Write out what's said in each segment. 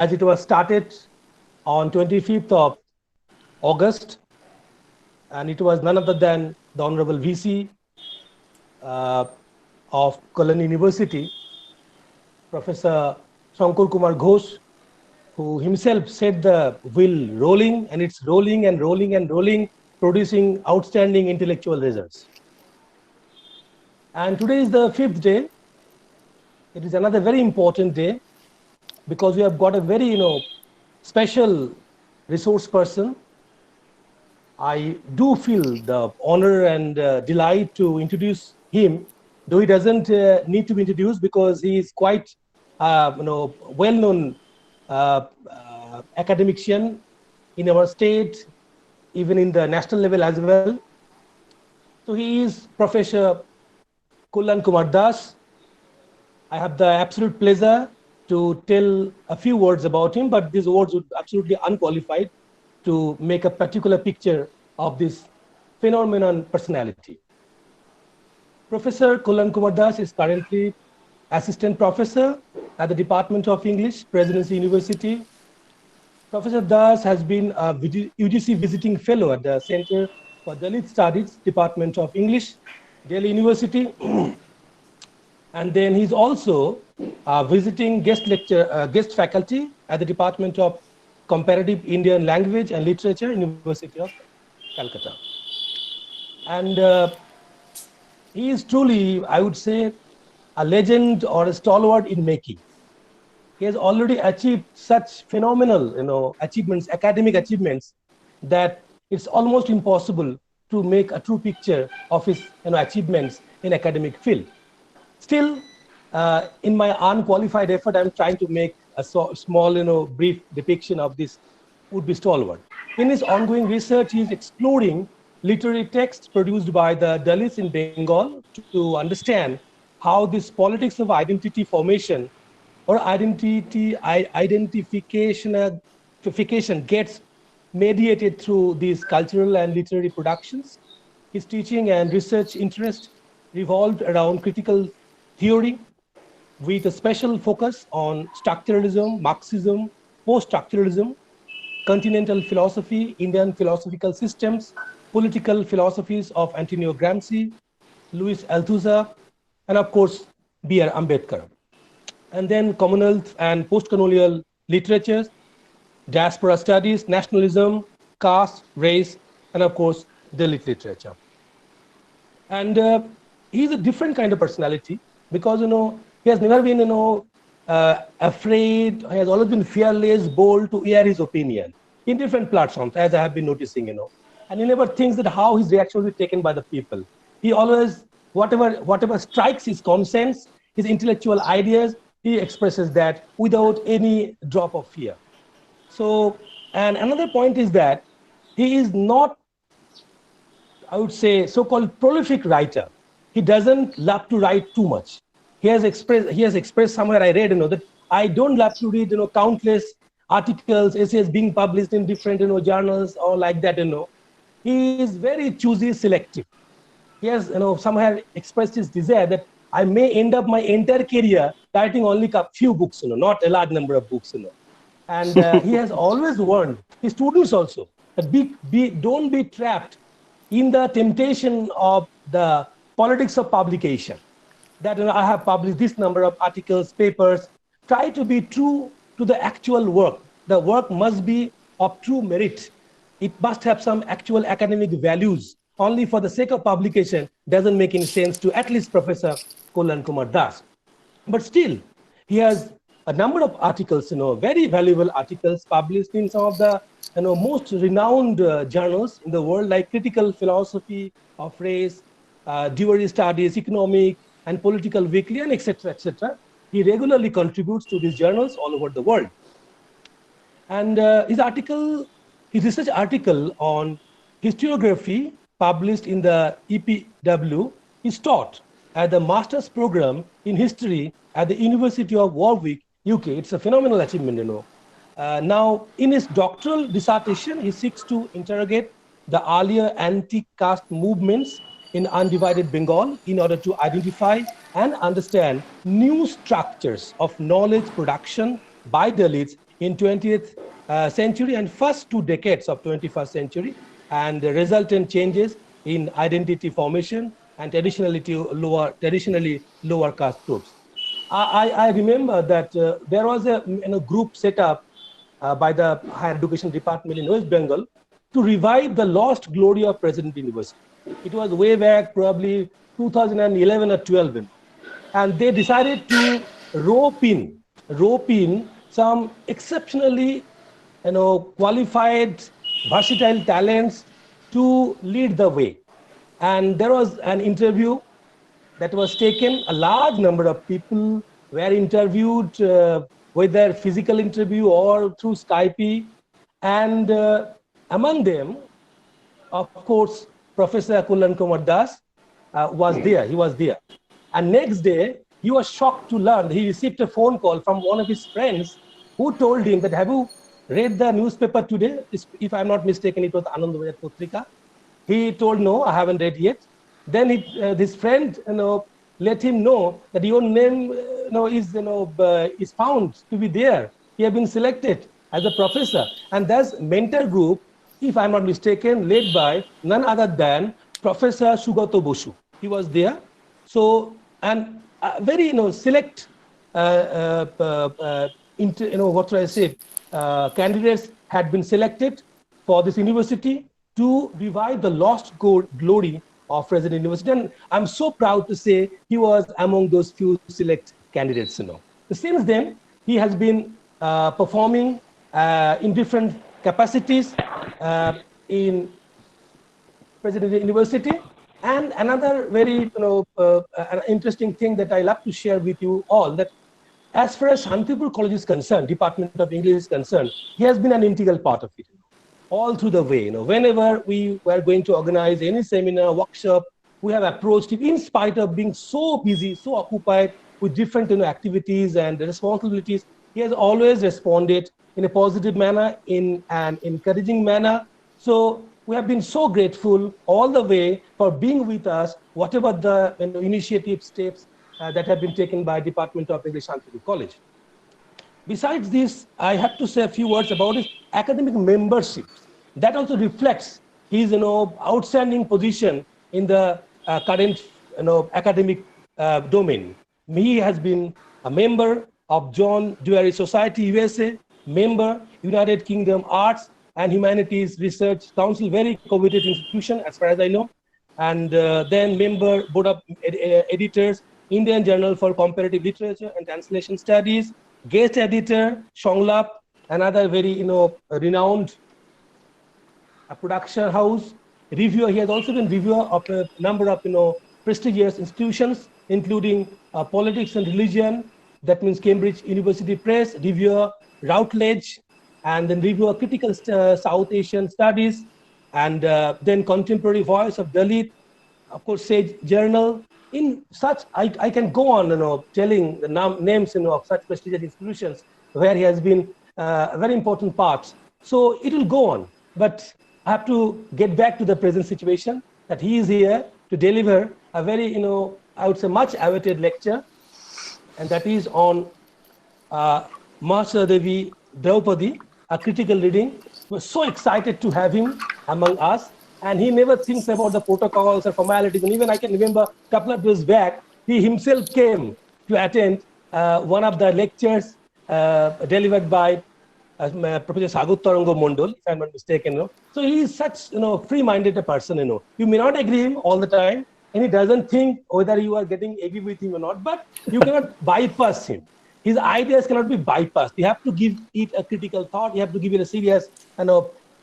as it was started on 25th of August, and it was none other than the Honorable VC of Kulan University, Professor Shankar Kumar Ghosh, who himself set the wheel rolling, and it's rolling and rolling and rolling, producing outstanding intellectual results. And today is the 5th day. It is another very important day because we have got a very, special resource person. I do feel the honor and delight to introduce him, though he doesn't need to be introduced because he is quite, well-known academician in our state, even in the national level as well. So he is Professor Kulan Kumardas. I have the absolute pleasure to tell a few words about him, but these words would be absolutely unqualified to make a particular picture of this phenomenon personality. Professor Kulan Kumardas is currently Assistant Professor at the Department of English, Presidency University. Professor Das has been a UGC Visiting Fellow at the Center for Dalit Studies, Department of English, Delhi University. And then he's also visiting guest faculty at the Department of Comparative Indian Language and Literature, University of Calcutta. And he is truly, I would say, a legend or a stalwart in making. He has already achieved such phenomenal, achievements, academic achievements, that it's almost impossible to make a true picture of his, achievements in academic field. Still, in my unqualified effort, I'm trying to make a small, brief depiction of this would-be stalwart. In his ongoing research, he is exploring literary texts produced by the Dalits in Bengal to understand how this politics of identity formation or identification gets mediated through these cultural and literary productions. His teaching and research interest revolved around critical theory with a special focus on structuralism, Marxism, post-structuralism, continental philosophy, Indian philosophical systems, political philosophies of Antonio Gramsci, Louis Althusser, and of course, B.R. Ambedkar. And then Commonwealth and post-colonial literatures, diaspora studies, nationalism, caste, race, and of course, Dalit literature. And he's a different kind of personality because, he has never been, afraid, he has always been fearless, bold to air his opinion in different platforms, as I have been noticing, And he never thinks that how his reaction will be taken by the people. He always, whatever strikes his conscience, his intellectual ideas, he expresses that without any drop of fear. So, and another point is that he is not, I would say, so-called prolific writer. He doesn't love to write too much. He has expressed somewhere I read, that I don't love to read, countless articles, essays being published in different, journals or like that, He is very choosy, selective. He has, somewhere expressed his desire that I may end up my entire career writing only a few books, not a large number of books, And he has always warned his students also that don't be trapped in the temptation of the politics of publication. That I have published this number of articles, papers. Try to be true to the actual work. The work must be of true merit. It must have some actual academic values. Only for the sake of publication doesn't make any sense to at least Professor Kulan Kumardas. But still, he has a number of articles, very valuable articles published in some of the most renowned journals in the world, like Critical Philosophy of Race, Dewey Studies, Economic and Political Weekly, and etc., etc. He regularly contributes to these journals all over the world. And his research article on historiography published in the EPW is taught at the master's program in history at the University of Warwick, UK. It's a phenomenal achievement, Now, in his doctoral dissertation, he seeks to interrogate the earlier anti-caste movements in undivided Bengal in order to identify and understand new structures of knowledge production by Dalits in 20th century and first 2 decades of 21st century, and the resultant changes in identity formation and traditionally lower caste groups. I remember that there was a group set up by the Higher Education Department in West Bengal to revive the lost glory of President University. It was way back, probably 2011 or 12, and they decided to rope in some exceptionally, qualified, versatile talents to lead the way. And there was an interview that was taken. A large number of people were interviewed, whether physical interview or through Skype. And among them, of course, Professor Kumardas was there. He was there. And next day, he was shocked to learn that he received a phone call from one of his friends who told him that, have you read the newspaper today? If I'm not mistaken, it was Anand Bazar Patrika. He told, no, I haven't read yet. Then this friend, let him know that your name, is found to be there. He has been selected as a professor. And that's mentor group, if I'm not mistaken, led by none other than Professor Sugato Bosu. He was there. So, and very, select, candidates had been selected for this university to revive the lost glory of President University. And I'm so proud to say he was among those few select candidates. Since then, he has been performing in different capacities in President University. And another very interesting thing that I love to share with you all, that as far as Shantipur College is concerned, Department of English is concerned, he has been an integral part of it. All through the way, whenever we were going to organize any seminar, workshop, we have approached him in spite of being so busy, so occupied with different activities and responsibilities. He has always responded in a positive manner, in an encouraging manner. So we have been so grateful all the way for being with us, whatever the initiative steps that have been taken by Department of English Shantipur College. Besides this, I have to say a few words about his academic membership. That also reflects his outstanding position in the current academic domain. He has been a member of John Dewey Society USA, member United Kingdom Arts and Humanities Research Council, very coveted institution as far as I know, and then member Board of Editors, Indian Journal for Comparative Literature and Translation Studies, guest editor, Songlap, another very renowned production house, reviewer. He has also been reviewer of a number of prestigious institutions, including Politics and Religion, that means Cambridge University Press, reviewer Routledge, and then reviewer Critical South Asian Studies, and then Contemporary Voice of Dalit, of course, Sage Journal. In such, I can go on, telling the names, of such prestigious institutions where he has been a very important part. So it will go on, but I have to get back to the present situation that he is here to deliver a very, I would say much awaited lecture, and that is on Mahashweta Devi Draupadi, a critical reading. We're so excited to have him among us. And he never thinks about the protocols or formalities. And even I can remember a couple of years back, he himself came to attend one of the lectures delivered by Professor Sagut Tarango Mondol, if I'm not mistaken. So he is such free-minded person. You may not agree with him all the time, and he doesn't think whether you are getting agree with him or not, but you cannot bypass him. His ideas cannot be bypassed. You have to give it a critical thought. You have to give it a serious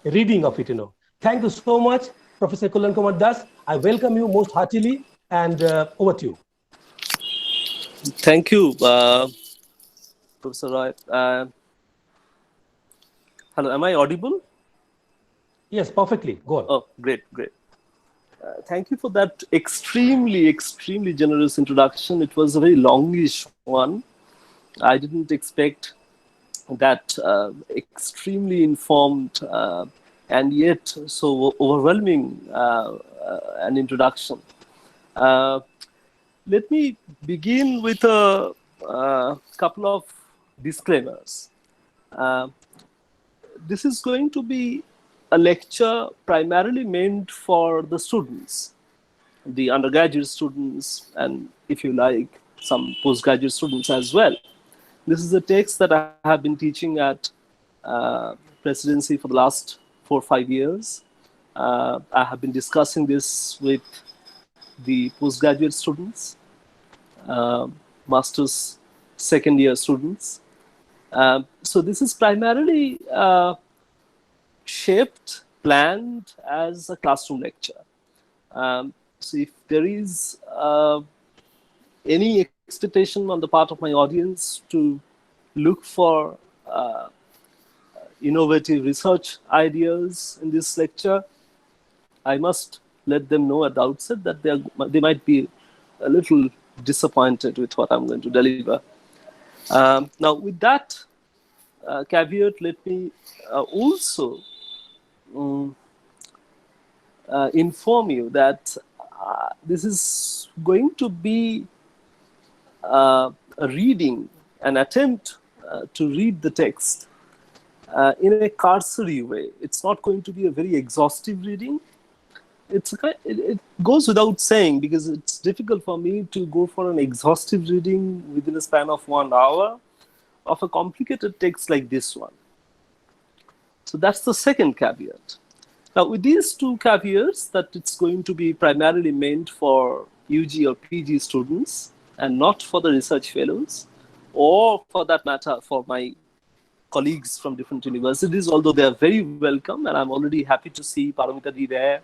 reading of it. Thank you so much, Professor Kumardas. I welcome you most heartily, and over to you. Thank you, Professor Roy. Hello, am I audible? Yes, perfectly. Go on. Oh, great. Thank you for that extremely generous introduction. It was a very longish one. I didn't expect that extremely informed and yet so overwhelming an introduction. Let me begin with a couple of disclaimers. Uh, this is going to be a lecture primarily meant for the students, the undergraduate students, and if you like, some postgraduate students as well. This is a text that I have been teaching at presidency for the last 4 or 5 years. I have been discussing this with the postgraduate students, uh, master's second year students. So this is primarily shaped, planned as a classroom lecture. So if there is any expectation on the part of my audience to look for innovative research ideas in this lecture, I must let them know at the outset that they might be a little disappointed with what I'm going to deliver. Now, with that caveat, let me also inform you that this is going to be a reading, an attempt to read the text in a cursory way. It's not going to be a very exhaustive reading. It goes without saying, because it's difficult for me to go for an exhaustive reading within a span of 1 hour of a complicated text like this one. So that's the second caveat. Now, with these two caveats, that it's going to be primarily meant for UG or PG students and not for the research fellows, or for that matter, for my colleagues from different universities, although they are very welcome, and I'm already happy to see Paramita Ji there,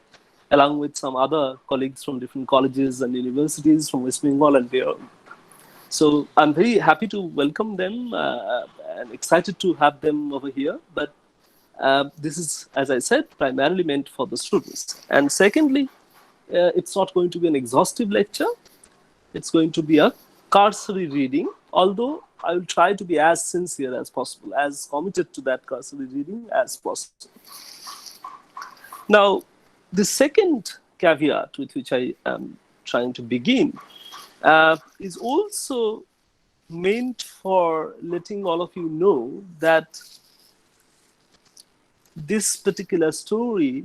along with some other colleagues from different colleges and universities from West Bengal and beyond. So I'm very happy to welcome them and excited to have them over here. But this is, as I said, primarily meant for the students. And secondly, it's not going to be an exhaustive lecture. It's going to be a cursory reading, although I will try to be as sincere as possible, as committed to that cursory reading as possible. Now, the second caveat with which I am trying to begin is also meant for letting all of you know that this particular story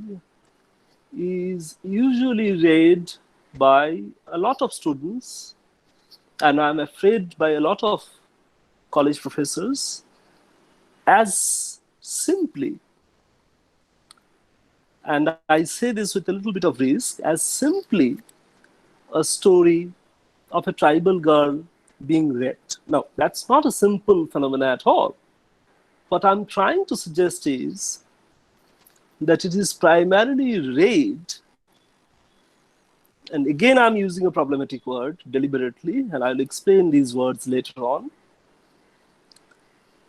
is usually read by a lot of students, and I'm afraid by a lot of college professors, as simply, and I say this with a little bit of risk, as simply a story of a tribal girl being raped. Now, that's not a simple phenomenon at all. What I'm trying to suggest is that it is primarily read, and again I'm using a problematic word deliberately, and I'll explain these words later on,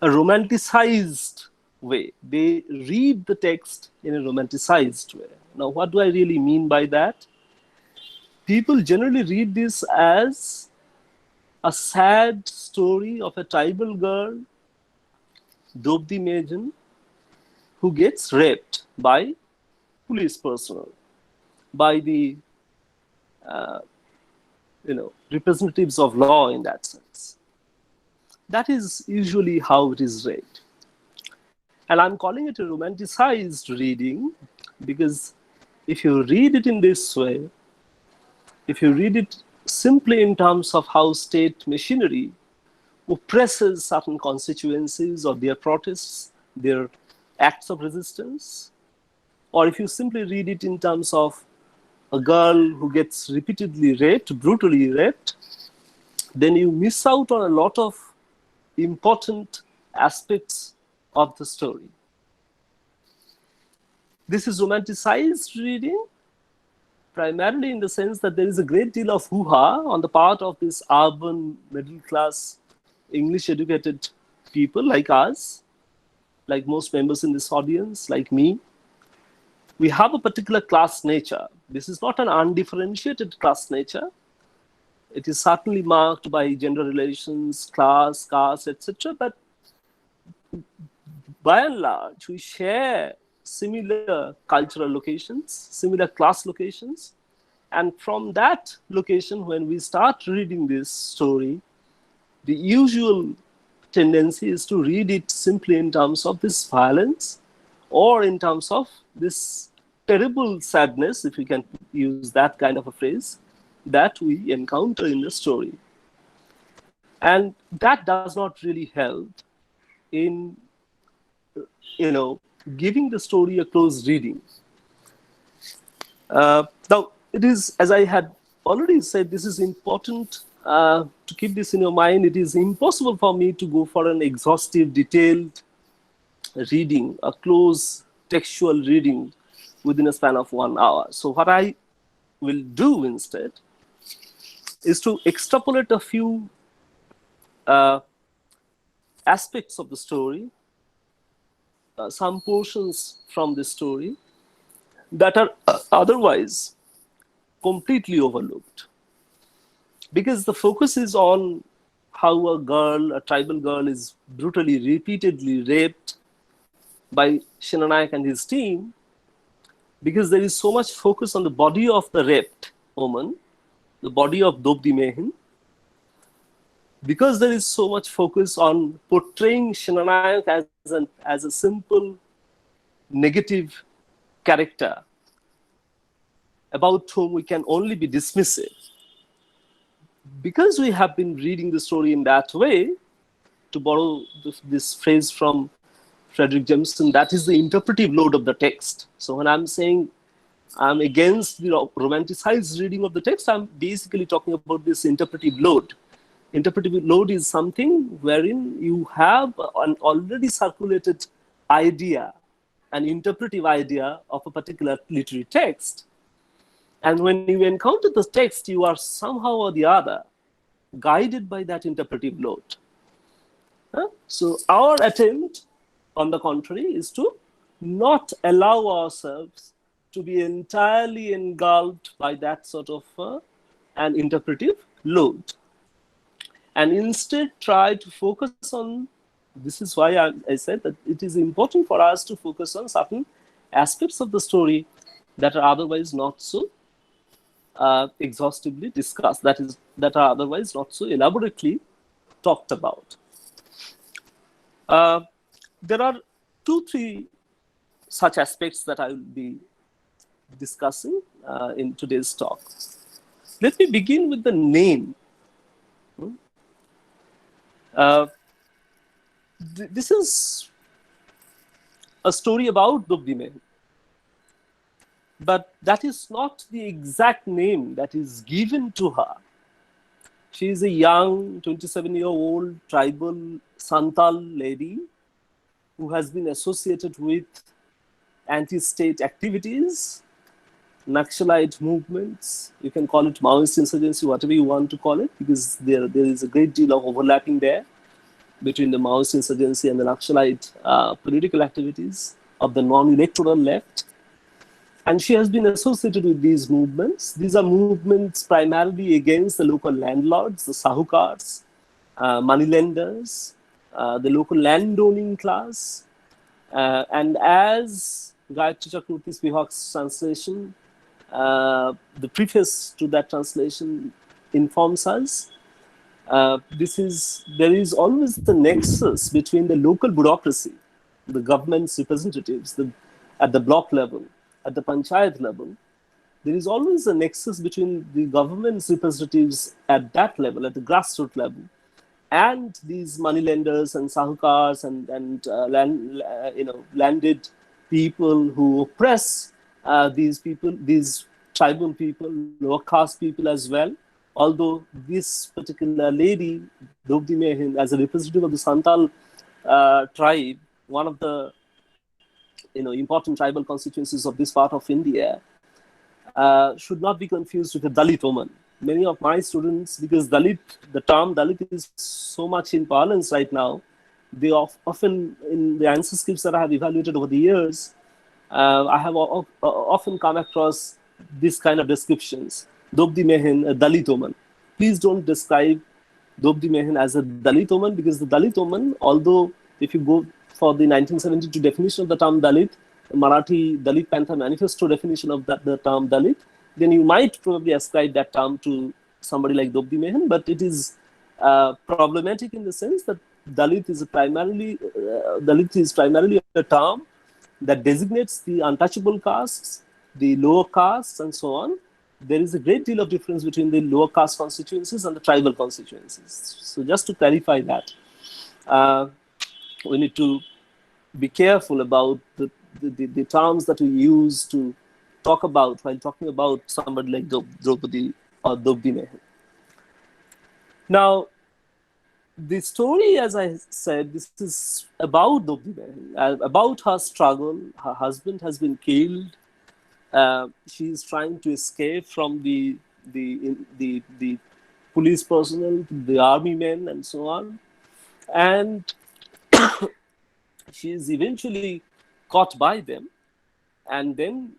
a romanticized way. They read the text in a romanticized way. Now, what do I really mean by that? People generally read this as a sad story of a tribal girl, Draupadi Maiden, who gets raped by police personnel, by the representatives of law in that sense. That is usually how it is read. And I'm calling it a romanticized reading because if you read it in this way, if you read it simply in terms of how state machinery oppresses certain constituencies or their protests, their acts of resistance, or if you simply read it in terms of a girl who gets repeatedly raped, brutally raped, then you miss out on a lot of important aspects of the story. This is romanticized reading, primarily in the sense that there is a great deal of hoo-ha on the part of this urban, middle-class, English-educated people like us, like most members in this audience, like me. We have a particular class nature. This is not an undifferentiated class nature. It is certainly marked by gender relations, class, caste, etc. But by and large, we share similar cultural locations, similar class locations. And from that location, when we start reading this story, the usual tendency is to read it simply in terms of this violence or in terms of this terrible sadness, if we can use that kind of a phrase, that we encounter in the story. And that does not really help in, giving the story a close reading. Now, it is, as I had already said, this is important to keep this in your mind. It is impossible for me to go for an exhaustive, detailed reading, a close textual reading within a span of 1 hour. So what I will do instead is to extrapolate a few aspects of the story, some portions from the story that are otherwise completely overlooked. Because the focus is on how a tribal girl is brutally, repeatedly raped by Shenanayak and his team, because there is so much focus on the body of the raped woman, the body of Draupadi Mehin, because there is so much focus on portraying Shenanayak as a simple negative character about whom we can only be dismissive. Because we have been reading the story in that way, to borrow this phrase from Frederick Jameson, that is the interpretive load of the text. So when I'm saying I'm against the romanticized reading of the text, I'm basically talking about this interpretive load. Interpretive load is something wherein you have an already circulated idea, an interpretive idea of a particular literary text. And when you encounter the text, you are somehow or the other guided by that interpretive load. So our attempt, on the contrary, is to not allow ourselves to be entirely engulfed by that sort of an interpretive load. And instead try to focus on, this is why I said that it is important for us to focus on certain aspects of the story that are otherwise not so exhaustively discussed, that are otherwise not so elaborately talked about. There are 2-3 such aspects that I will be discussing in today's talk. Let me begin with the name. This is a story about Draupadi Mehin, but that is not the exact name that is given to her. She is a young 27-year-old tribal Santal lady who has been associated with anti-state activities, Naxalite movements, you can call it Maoist insurgency, whatever you want to call it, because there is a great deal of overlapping there between the Maoist insurgency and the Naxalite political activities of the non-electoral left. And she has been associated with these movements. These are movements primarily against the local landlords, the sahukars, moneylenders, the local landowning class. And as Gayatri Chakraborty Spivak's translation, the preface to that translation informs us, there is always the nexus between the local bureaucracy, the government's representatives at the block level, at the panchayat level. There is always a nexus between the government's representatives at that level, at the grassroots level, and these moneylenders and sahukars and landed people who oppress these tribal people, lower caste people as well. Although this particular lady, Draupadi Mehin, as a representative of the Santal tribe, one of the important tribal constituencies of this part of India, should not be confused with a Dalit woman. Many of my students, because the term Dalit is so much in parlance right now, they often, in the answer scripts that I have evaluated over the years, I have often come across this kind of descriptions. Draupadi Mehin, a Dalit woman. Please don't describe Draupadi Mehin as a Dalit woman, because the Dalit woman, although if you go for the 1972 definition of the term Dalit, Marathi Dalit Panther Manifesto definition of the term Dalit, then you might probably ascribe that term to somebody like Draupadi Mehin, but it is problematic in the sense that Dalit is primarily a term that designates the untouchable castes, the lower castes, and so on. There is a great deal of difference between the lower caste constituencies and the tribal constituencies. So just to clarify that, uh, we need to be careful about the terms that we use to talk about while talking about somebody like Draupadi or Draupadi Mehe. Now, the story, as I said, this is about Draupadi Mehe, about her struggle. Her husband has been killed. She is trying to escape from the police personnel, the army men, and so on. And she is eventually caught by them, and then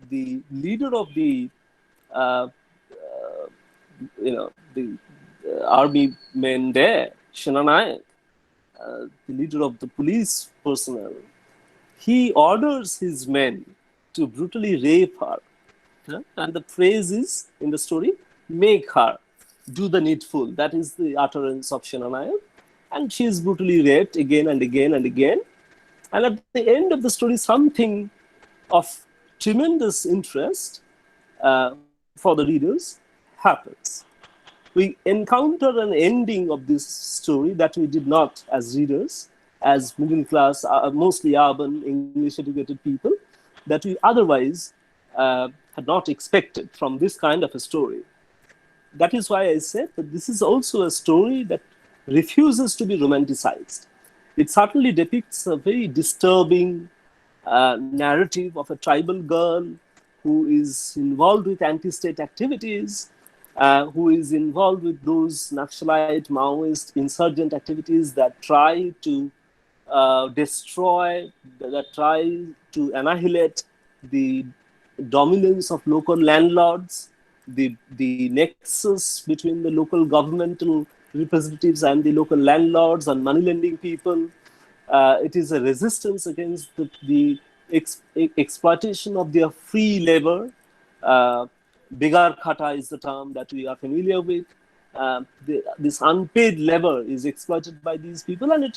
the leader of the uh, the army men there, Shenanayak, the leader of the police personnel, he orders his men to brutally rape her. And the phrase is in the story, make her do the needful. That is the utterance of Shenanayak. And she is brutally raped again and again and again. And at the end of the story, something of tremendous interest for the readers happens. We encounter an ending of this story that we did not, as readers, as middle class, mostly urban, English educated people, that we otherwise had not expected from this kind of a story. That is why I said that this is also a story that refuses to be romanticized. It certainly depicts a very disturbing narrative of a tribal girl who is involved with anti-state activities, who is involved with those Naxalite, Maoist, insurgent activities that try to destroy, that try to annihilate the dominance of local landlords, the nexus between the local governmental representatives and the local landlords and money lending people. It is a resistance against the exploitation of their free labor. Bigar khata is the term that we are familiar with. This unpaid labor is exploited by these people, and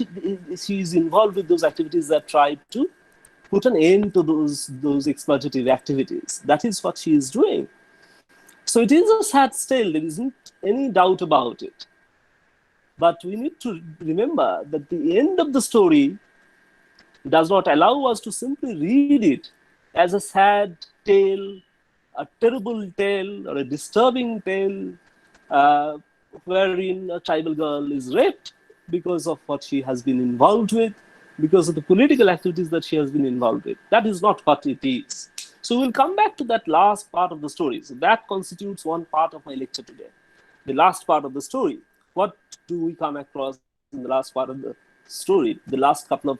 she is involved with those activities that try to put an end to those exploitative activities. That is what she is doing. So it is a sad tale. There isn't any doubt about it. But we need to remember that the end of the story does not allow us to simply read it as a sad tale, a terrible tale, or a disturbing tale wherein a tribal girl is raped because of what she has been involved with, because of the political activities that she has been involved with. That is not what it is. So we'll come back to that last part of the story. So that constitutes one part of my lecture today. The last part of the story. What do we come across in the last part of the story, the last couple of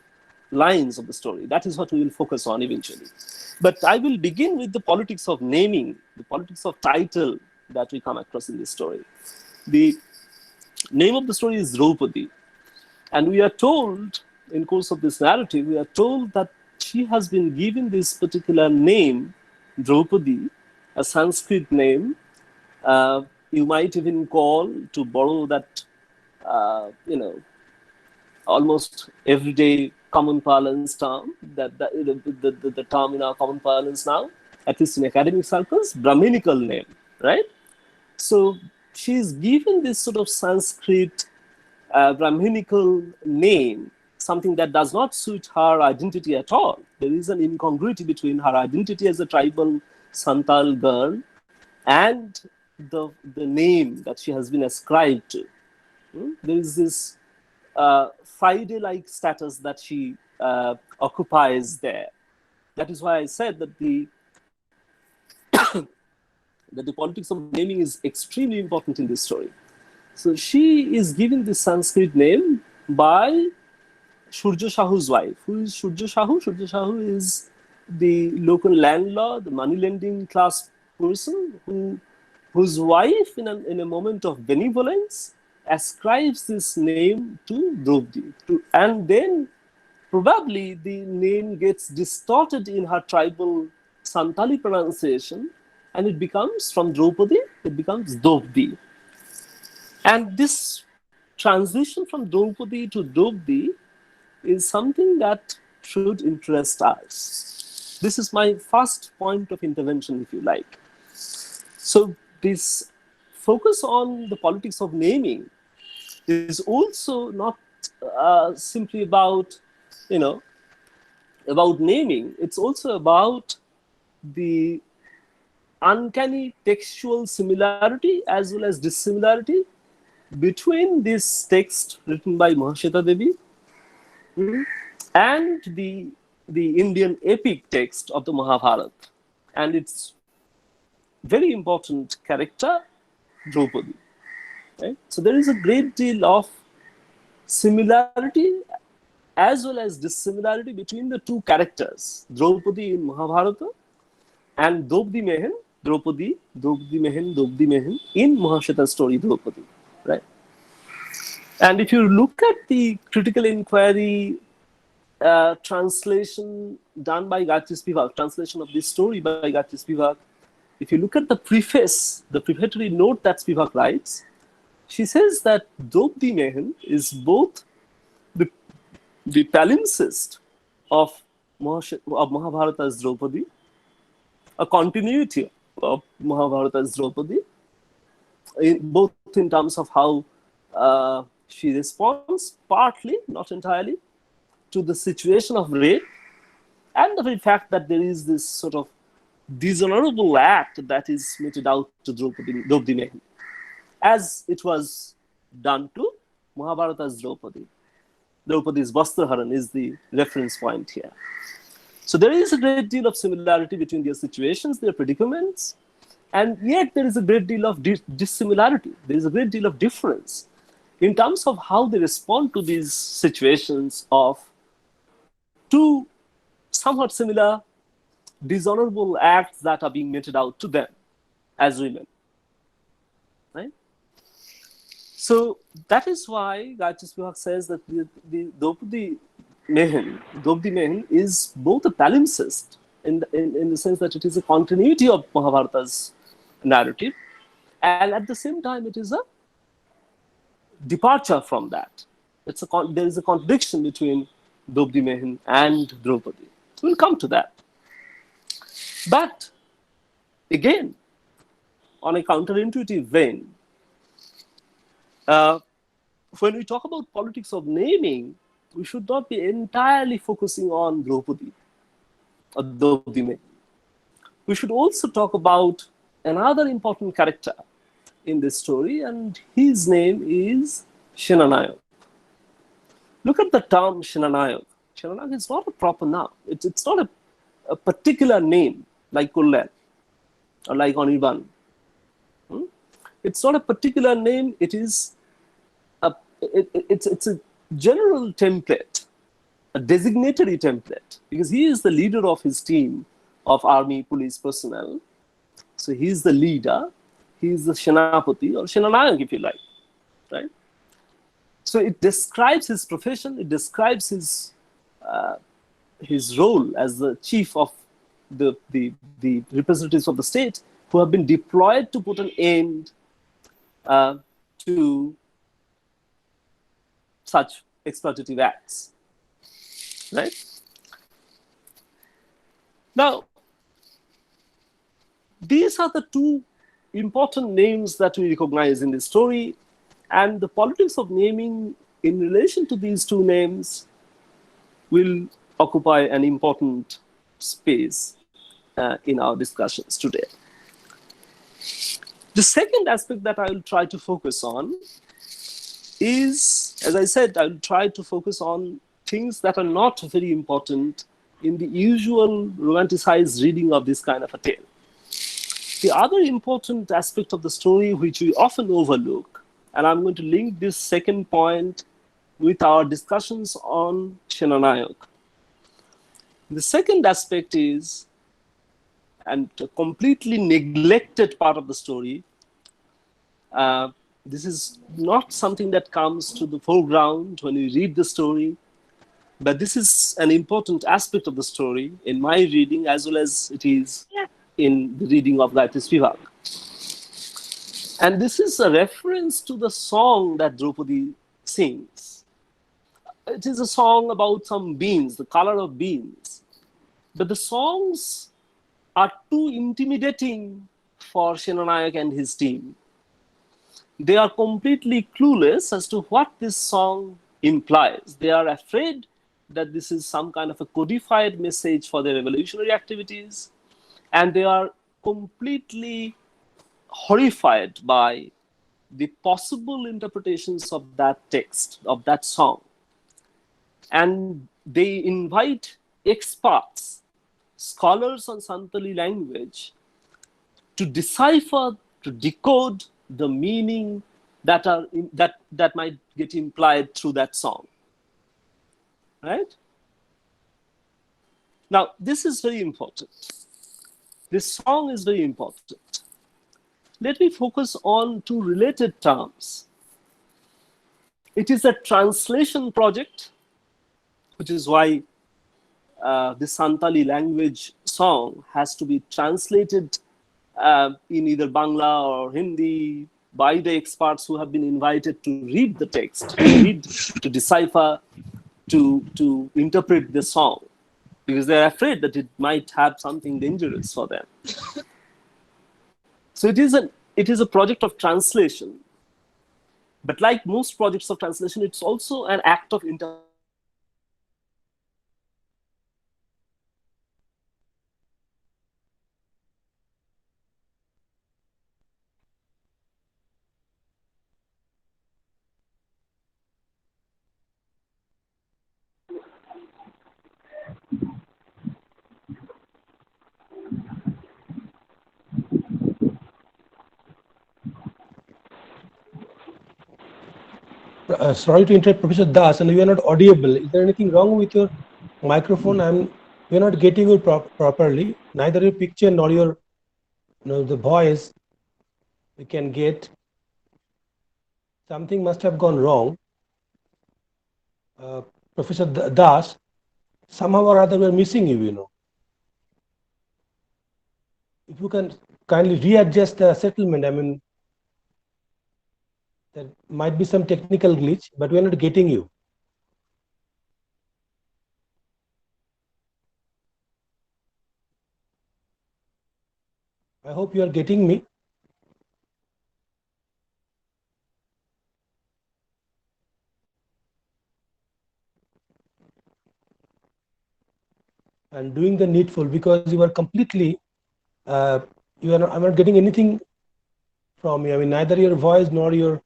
lines of the story? That is what we will focus on eventually. But I will begin with the politics of naming, the politics of title that we come across in this story. The name of the story is Draupadi. And we are told, in course of this narrative, we are told that she has been given this particular name, Draupadi, a Sanskrit name. You might even call, to borrow that, almost everyday common parlance term, the term in our common parlance now, at least in academic circles, Brahminical name, right? So she is given this sort of Sanskrit Brahminical name, something that does not suit her identity at all. There is an incongruity between her identity as a tribal Santal girl and the name that she has been ascribed to. There is this Friday-like status that she occupies there. That is why I said that the politics of naming is extremely important in this story. So she is given this Sanskrit name by Surya Shahu's wife. Who is Surya Shahu? Surya Shahu is the local landlord, the money lending class person whose wife, in a moment of benevolence, ascribes this name to Draupadi. And then probably the name gets distorted in her tribal Santali pronunciation, and it becomes, from Draupadi, it becomes Draupadi. And this transition from Draupadi to Draupadi is something that should interest us. This is my first point of intervention, if you like. So this focus on the politics of naming is also not simply about, about naming. It's also about the uncanny textual similarity as well as dissimilarity between this text written by Mahashweta Devi and the Indian epic text of the Mahabharata and its very important character, Draupadi. Right? So there is a great deal of similarity as well as dissimilarity between the two characters, Draupadi in Mahabharata and Draupadi Mehen, Draupadi Mehen in Mahashweta's story, Draupadi. Right? And if you look at the critical inquiry translation done by Gayatri Spivak, translation of this story by Gayatri Spivak, if you look at the preface, the prefatory note that Spivak writes, she says that Draupadi Mehen is both the palimpsest of Mahabharata's Draupadi, a continuity of Mahabharata's Draupadi, both in terms of how she responds, partly, not entirely, to the situation of rape, and the very fact that there is this sort of dishonorable act that is meted out to Draupadi Mehen, as it was done to Mahabharata's Draupadi. Draupadi's Vastraharan is the reference point here. So there is a great deal of similarity between their situations, their predicaments, and yet there is a great deal of dissimilarity. There is a great deal of difference in terms of how they respond to these situations of two somewhat similar dishonorable acts that are being meted out to them as women. Right? So that is why Gayatri Spivak says that the Draupadi Mehen is both a palimpsest in the sense that it is a continuity of Mahabharata's narrative, and at the same time it is a departure from that. There is a contradiction between Draupadi Mehen and Draupadi. We'll come to that. But again, on a counterintuitive vein, when we talk about politics of naming, we should not be entirely focusing on Draupadi or Draupadi Mehen. We should also talk about another important character in this story, and his name is Senanayak. Look at the term Senanayak. Senanayak is not a proper noun. It's not a particular name like Kulan or like Anirban. It's not a particular name. It's a general template, a designatory template, because he is the leader of his team of army, police personnel. So he is the leader. He is the Senapati or Senanayak, if you like, right? So it describes his profession. It describes his role as the chief of the representatives of the state who have been deployed to put an end to such exploitative acts, right? Now, these are the two important names that we recognize in this story, and the politics of naming in relation to these two names will occupy an important space in our discussions today. The second aspect that I will try to focus on is, as I said, I will try to focus on things that are not very important in the usual romanticized reading of this kind of a tale. The other important aspect of the story, which we often overlook, and I'm going to link this second point with our discussions on Senanayak. The second aspect is, and a completely neglected part of the story, this is not something that comes to the foreground when you read the story, but this is an important aspect of the story in my reading as well as it is in the reading of Gayatri Spivak. And this is a reference to the song that Draupadi sings. It is a song about some beans, the color of beans. But the songs are too intimidating for Senanayak and his team. They are completely clueless as to what this song implies. They are afraid that this is some kind of a codified message for their revolutionary activities, and they are completely horrified by the possible interpretations of that text, of that song. And they invite experts, scholars on Santali language, to decipher, to decode the meaning that might get implied through that song. Right? Now, this is very important. This song is very important. Let me focus on two related terms. It is a translation project, which is why the Santali language song has to be translated in either Bangla or Hindi by the experts who have been invited to read the text, to read, to decipher, to interpret the song, because they're afraid that it might have something dangerous for them. So it is a project of translation. But like most projects of translation, it's also an act of interpretation. Sorry to interrupt, Professor Das, and you are not audible. Is there anything wrong with your microphone? We're not getting you properly. Neither your picture nor your, the voice we can get. Something must have gone wrong. Professor Das, somehow or other we're missing you, If you can kindly readjust the settlement, there might be some technical glitch, but we're not getting you. I hope you are getting me. And doing the needful, because you are completely, I'm not getting anything from you. Neither your voice nor your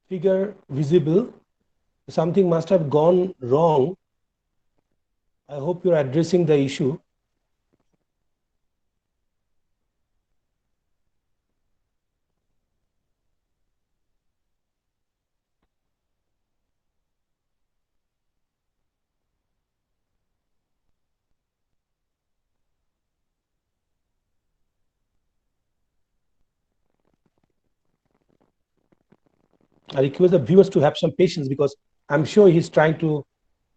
figure visible. Something must have gone wrong. I hope you're addressing the issue. I request the viewers to have some patience, because I'm sure he's trying to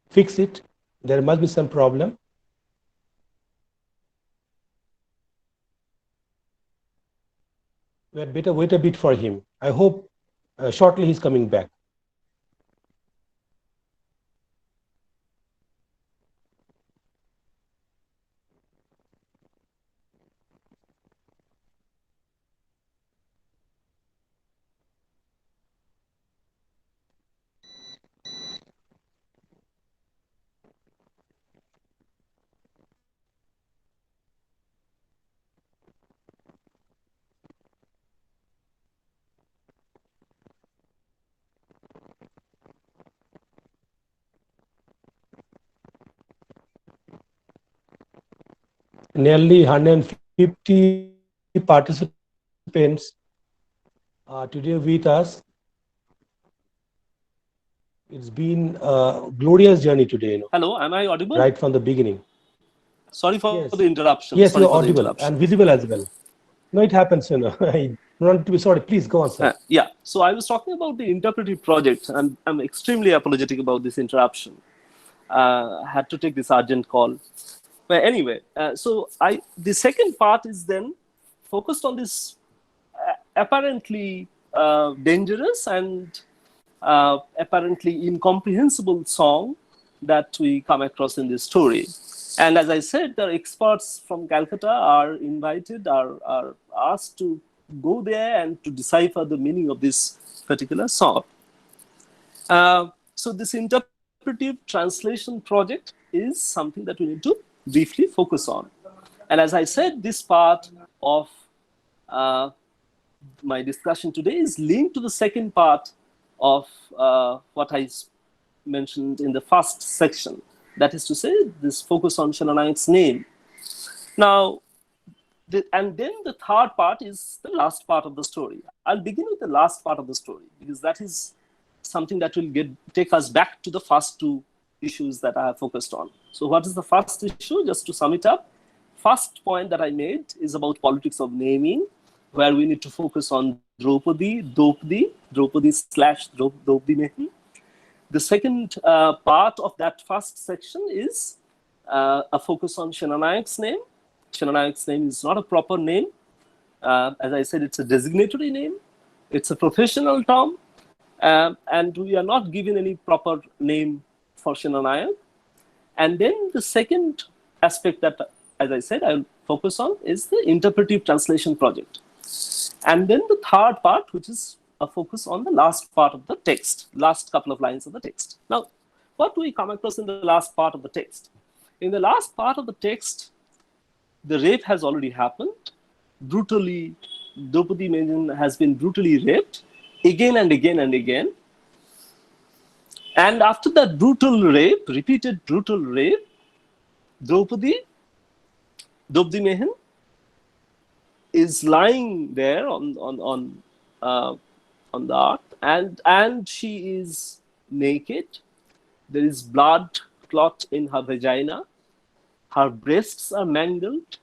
fix it. There must be some problem. We had better wait a bit for him. I hope shortly he's coming back. Nearly 150 participants are today with us. It's been a glorious journey today, Hello, am I audible? Right from the beginning. Sorry for Yes. the interruption. Yes, Sorry you're for the audible interruption. and visible as well. No, it happens, I don't want to be sorry. Please go on, sir. Yeah, so I was talking about the interpretive project, and I'm extremely apologetic about this interruption. Had to take this urgent call. But anyway, the second part is then focused on this apparently dangerous and apparently incomprehensible song that we come across in this story. And as I said, the experts from Calcutta are invited, are asked to go there and to decipher the meaning of this particular song. So this interpretive translation project is something that we need to briefly focus on. And as I said, this part of my discussion today is linked to the second part of what I mentioned in the first section. That is to say, this focus on Shenanayak's name. Now, and then the third part is the last part of the story. I'll begin with the last part of the story because that is something that will take us back to the first two issues that I have focused on. So what is the first issue? Just to sum it up, first point that I made is about politics of naming, where we need to focus on Draupadi slash Draupadi Mehi. The second part of that first section is a focus on Shenanayak's name. Shenanayak's name is not a proper name. As I said, it's a designatory name. It's a professional term. And we are not given any proper name for Shenanayak. And then the second aspect that, as I said, I'll focus on is the interpretive translation project. And then the third part, which is a focus on the last part of the text, last couple of lines of the text. Now, what do we come across in the last part of the text? In the last part of the text, the rape has already happened. Brutally, Draupadi Mehi has been brutally raped again and again and again. And after that brutal rape, repeated brutal rape, Draupadi Mehi is lying there on the earth, and she is naked. There is blood clot in her vagina. Her breasts are mangled,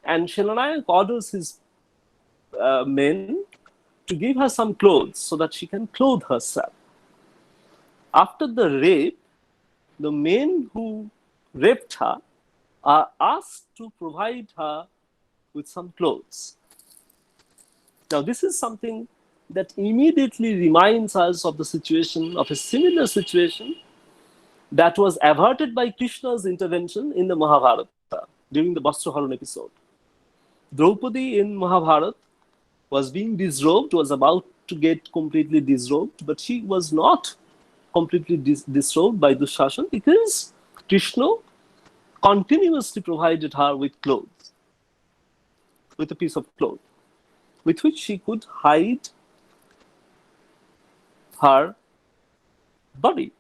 and Shenanayak orders his men to give her some clothes so that she can clothe herself. After the rape, the men who raped her are asked to provide her with some clothes. Now, this is something that immediately reminds us of the situation, of a similar situation that was averted by Krishna's intervention in the Mahabharata during the Vastraharan episode. Draupadi in Mahabharata was being disrobed, was about to get completely disrobed, but she was not completely disrobed by Dushashan because Krishna continuously provided her with clothes, with a piece of cloth, with which she could hide her body.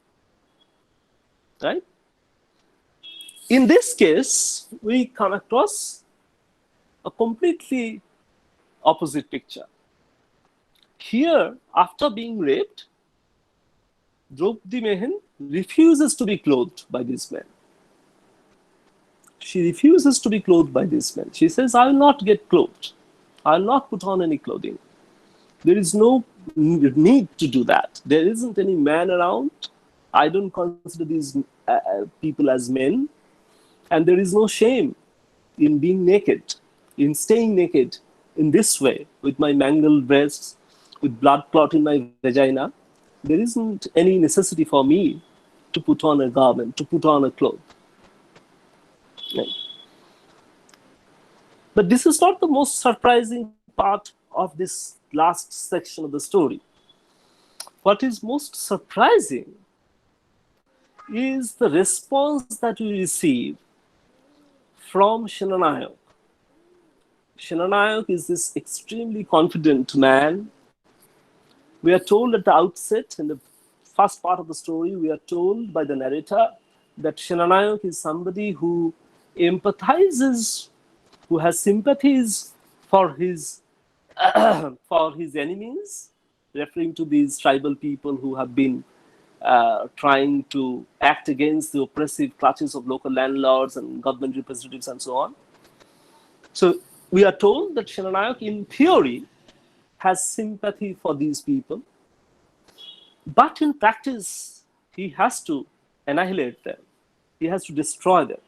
Right? In this case, we come across a completely opposite picture. Here, after being raped, Draupadi Mehi refuses to be clothed by these men. She refuses to be clothed by these men. She says, I will not get clothed. I will not put on any clothing. There is no need to do that. There isn't any man around. I don't consider these people as men. And there is no shame in being naked, in staying naked in this way, with my mangled breasts, with blood clot in my vagina. There isn't any necessity for me to put on a garment, to put on a cloth. Right. But this is not the most surprising part of this last section of the story. What is most surprising is the response that we receive from Shenanayak. Shenanayak is this extremely confident man. We are told at the outset, in the first part of the story, we are told by the narrator that Shenanayak is somebody who empathizes, who has sympathies for his for his enemies, referring to these tribal people who have been trying to act against the oppressive clutches of local landlords and government representatives and so on. So we are told that Shenanayak, in theory, has sympathy for these people, but in practice, he has to annihilate them. He has to destroy them.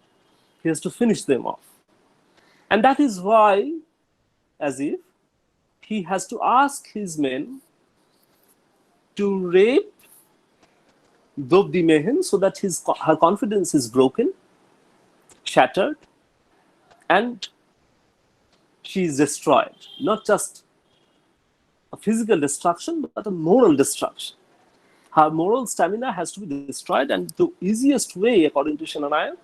He has to finish them off. And that is why, as if he has to ask his men to rape Draupadi Mehen so that her confidence is broken, shattered, and she is destroyed. Not just a physical destruction, but a moral destruction. Her moral stamina has to be destroyed, and the easiest way, according to Shenanayake,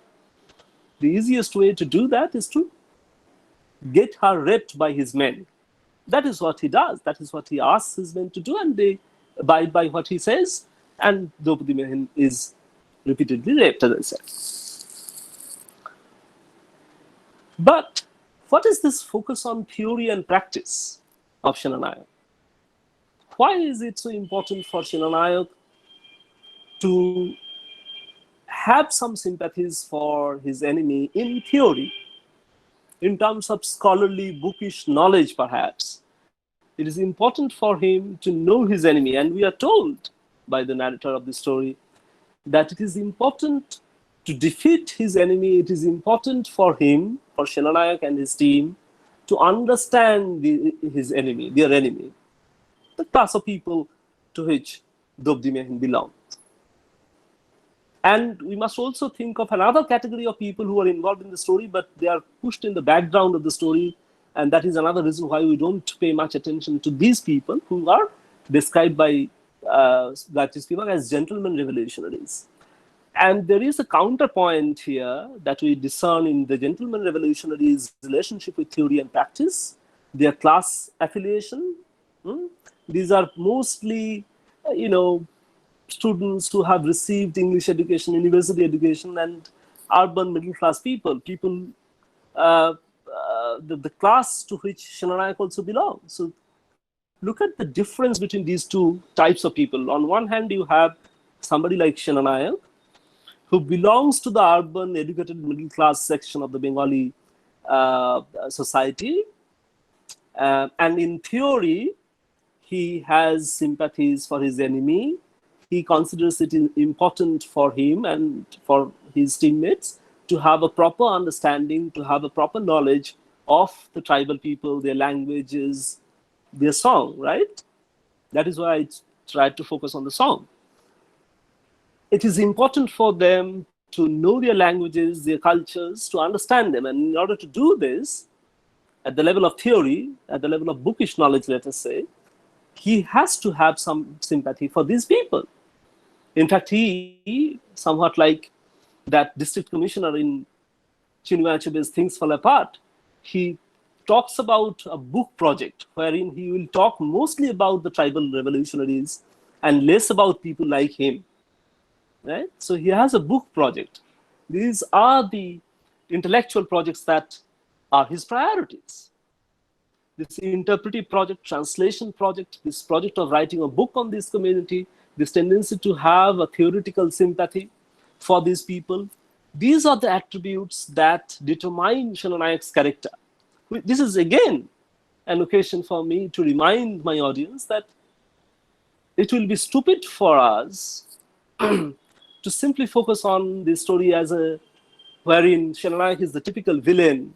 the easiest way to do that is to get her raped by his men. That is what he does. That is what he asks his men to do, and they abide by what he says. And Draupadi Mehen is repeatedly raped, as I said. But what is this focus on theory and practice of Shenanayake? Why is it so important for Shenanayake to have some sympathies for his enemy in theory, in terms of scholarly, bookish knowledge, perhaps? It is important for him to know his enemy, and we are told by the narrator of the story that it is important to defeat his enemy. It is important for him, for Shenanayake and his team, to understand his enemy, their enemy, the class of people to which Draupadi Mehen belongs. And we must also think of another category of people who are involved in the story, but they are pushed in the background of the story. And that is another reason why we don't pay much attention to these people who are described by Gayatri Spivak as gentlemen revolutionaries. And there is a counterpoint here that we discern in the gentlemen revolutionaries' relationship with theory and practice, their class affiliation. These are mostly, students who have received English education, university education, and urban middle-class people, the class to which Shenanayake also belongs. So look at the difference between these two types of people. On one hand, you have somebody like Shenanayake, who belongs to the urban, educated, middle-class section of the Bengali society. And in theory, he has sympathies for his enemy. He considers it important for him and for his teammates to have a proper understanding, to have a proper knowledge of the tribal people, their languages, their song, right? That is why I tried to focus on the song. It is important for them to know their languages, their cultures, to understand them. And in order to do this, at the level of theory, at the level of bookish knowledge, let us say, he has to have some sympathy for these people. In fact, he, somewhat like that district commissioner in Chinmay Achebe's Things Fall Apart, he talks about a book project wherein he will talk mostly about the tribal revolutionaries and less about people like him. Right? So he has a book project. These are the intellectual projects that are his priorities. This interpretive project, translation project, this project of writing a book on this community, this tendency to have a theoretical sympathy for these people. These are the attributes that determine Shenanayake's character. This is again an occasion for me to remind my audience that it will be stupid for us to simply focus on this story as wherein Shenanayake is the typical villain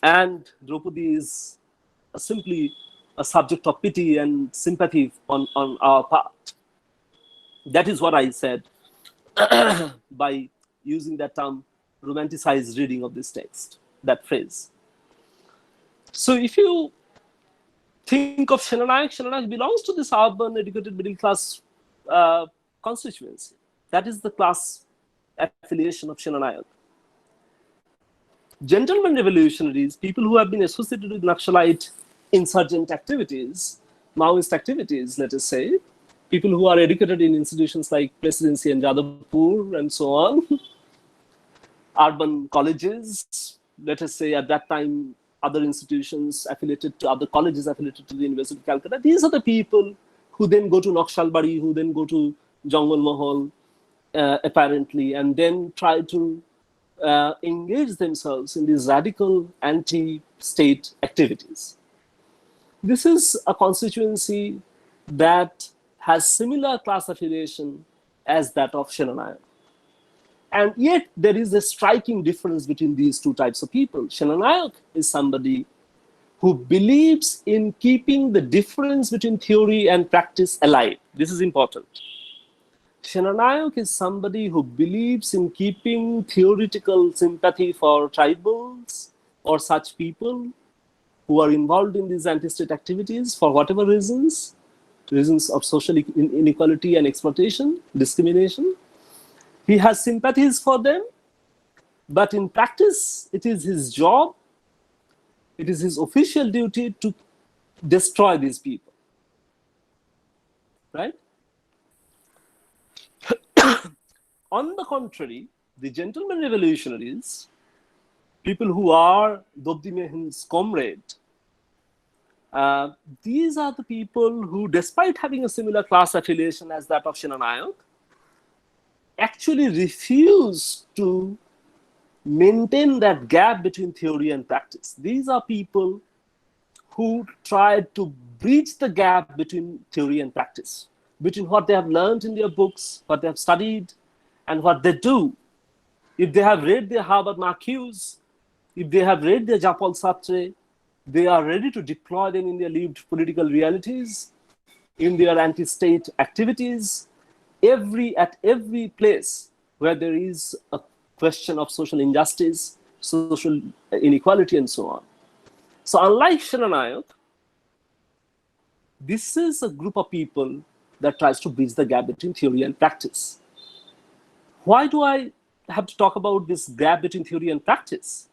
and Draupadi is simply a subject of pity and sympathy on our part. That is what I said by using that term, romanticized reading of this text, that phrase. So if you think of Shenanayake belongs to this urban, educated, middle-class constituency. That is the class affiliation of Shenanayake. Gentlemen revolutionaries, people who have been associated with Naxalite insurgent activities, Maoist activities, let us say, people who are educated in institutions like Presidency and Jadavpur and so on, urban colleges, let us say at that time, other institutions affiliated to other colleges affiliated to the University of Calcutta. These are the people who then go to Naxalbari, who then go to Jangal Mahal, apparently, and then try to engage themselves in these radical anti-state activities. This is a constituency that has similar class affiliation as that of Shenanayake. And yet there is a striking difference between these two types of people. Shenanayake is somebody who believes in keeping the difference between theory and practice alive. This is important. Senanayake is somebody who believes in keeping theoretical sympathy for tribals or such people who are involved in these anti-state activities for whatever reasons of social inequality and exploitation, discrimination. He has sympathies for them, but in practice, it is his job, it is his official duty to destroy these people, right? On the contrary, the gentleman revolutionaries, people who are Dobdi Mehen's comrade, these are the people who, despite having a similar class affiliation as that of Senanayake, actually refuse to maintain that gap between theory and practice. These are people who tried to bridge the gap between theory and practice, between what they have learned in their books, what they have studied, and what they do. If they have read their Harvard Marcuse, if they have read their Japal Sartre, they are ready to deploy them in their lived political realities, in their anti-state activities, at every place where there is a question of social injustice, social inequality, and so on. So unlike Senanayake, this is a group of people that tries to bridge the gap between theory and practice. Why do I have to talk about this gap between theory and practice?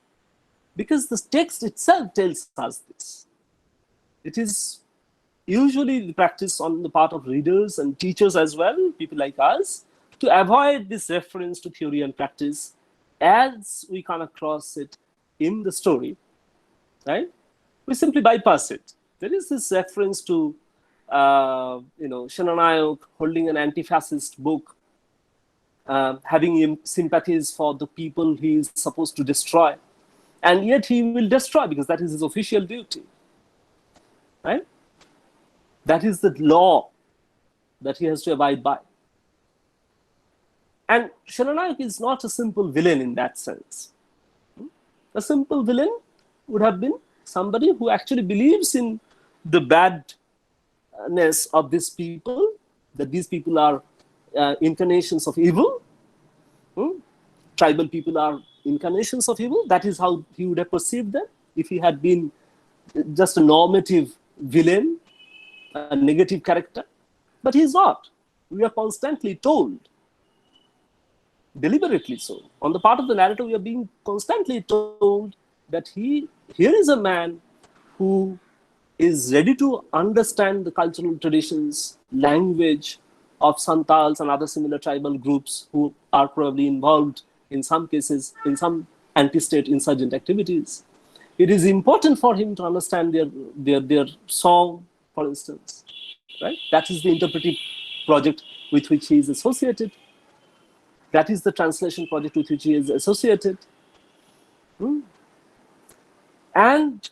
Because the text itself tells us this. It is usually the practice on the part of readers and teachers as well, people like us, to avoid this reference to theory and practice as we come across it in the story, right? We simply bypass it. There is this reference to Senanayake holding an anti-fascist book, having sympathies for the people he is supposed to destroy. And yet he will destroy because that is his official duty, right? That is the law that he has to abide by. And Senanayake is not a simple villain in that sense. A simple villain would have been somebody who actually believes in the badness of these people, that these people are incarnations of evil. Tribal people are incarnations of evil. That is how he would have perceived them if he had been just a normative villain, a negative character. But he is not. We are constantly told, deliberately so. On the part of the narrator, we are being constantly told that here is a man who is ready to understand the cultural traditions, language of Santals and other similar tribal groups who are probably involved in some cases in some anti-state insurgent activities. It is important for him to understand their song, for instance, right? That is the interpretive project with which he is associated. That is the translation project with which he is associated. And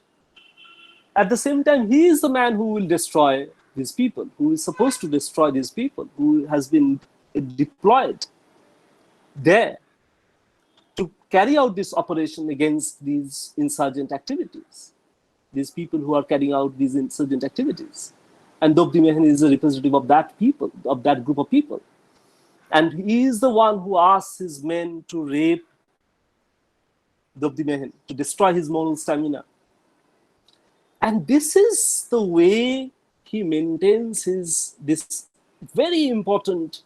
at the same time, he is the man who will destroy these people, who is supposed to destroy these people, who has been deployed there to carry out this operation against these insurgent activities, these people who are carrying out these insurgent activities. And Dobdi Mehen is a representative of that people, of that group of people. And he is the one who asks his men to rape Dobdi Mehen, to destroy his moral stamina. And this is the way he maintains this very important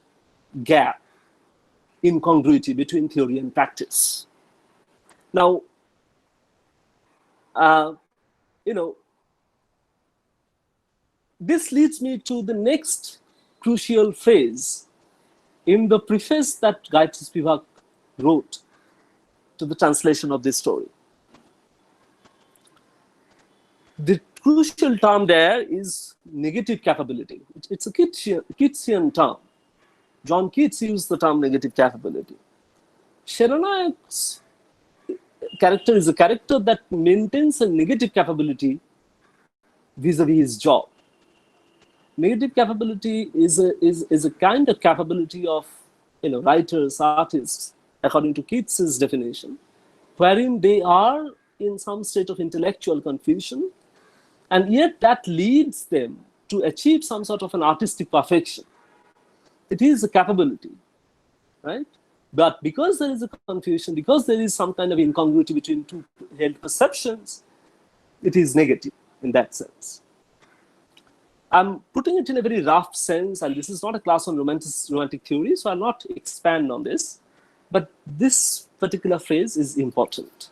gap, incongruity between theory and practice. Now, this leads me to the next crucial phase in the preface that Gayatri Spivak wrote to the translation of this story. The crucial term there is negative capability. It's a Keatsian term. John Keats used the term negative capability. Senanayake's character is a character that maintains a negative capability vis-a-vis his job. Negative capability is a kind of capability of writers, artists, according to Keats's definition, wherein they are in some state of intellectual confusion, And yet that leads them to achieve some sort of an artistic perfection. It is a capability, right? But because there is a confusion, because there is some kind of incongruity between two held perceptions, it is negative in that sense. I'm putting it in a very rough sense, and this is not a class on romantic theory, so I'll not expand on this. But this particular phrase is important,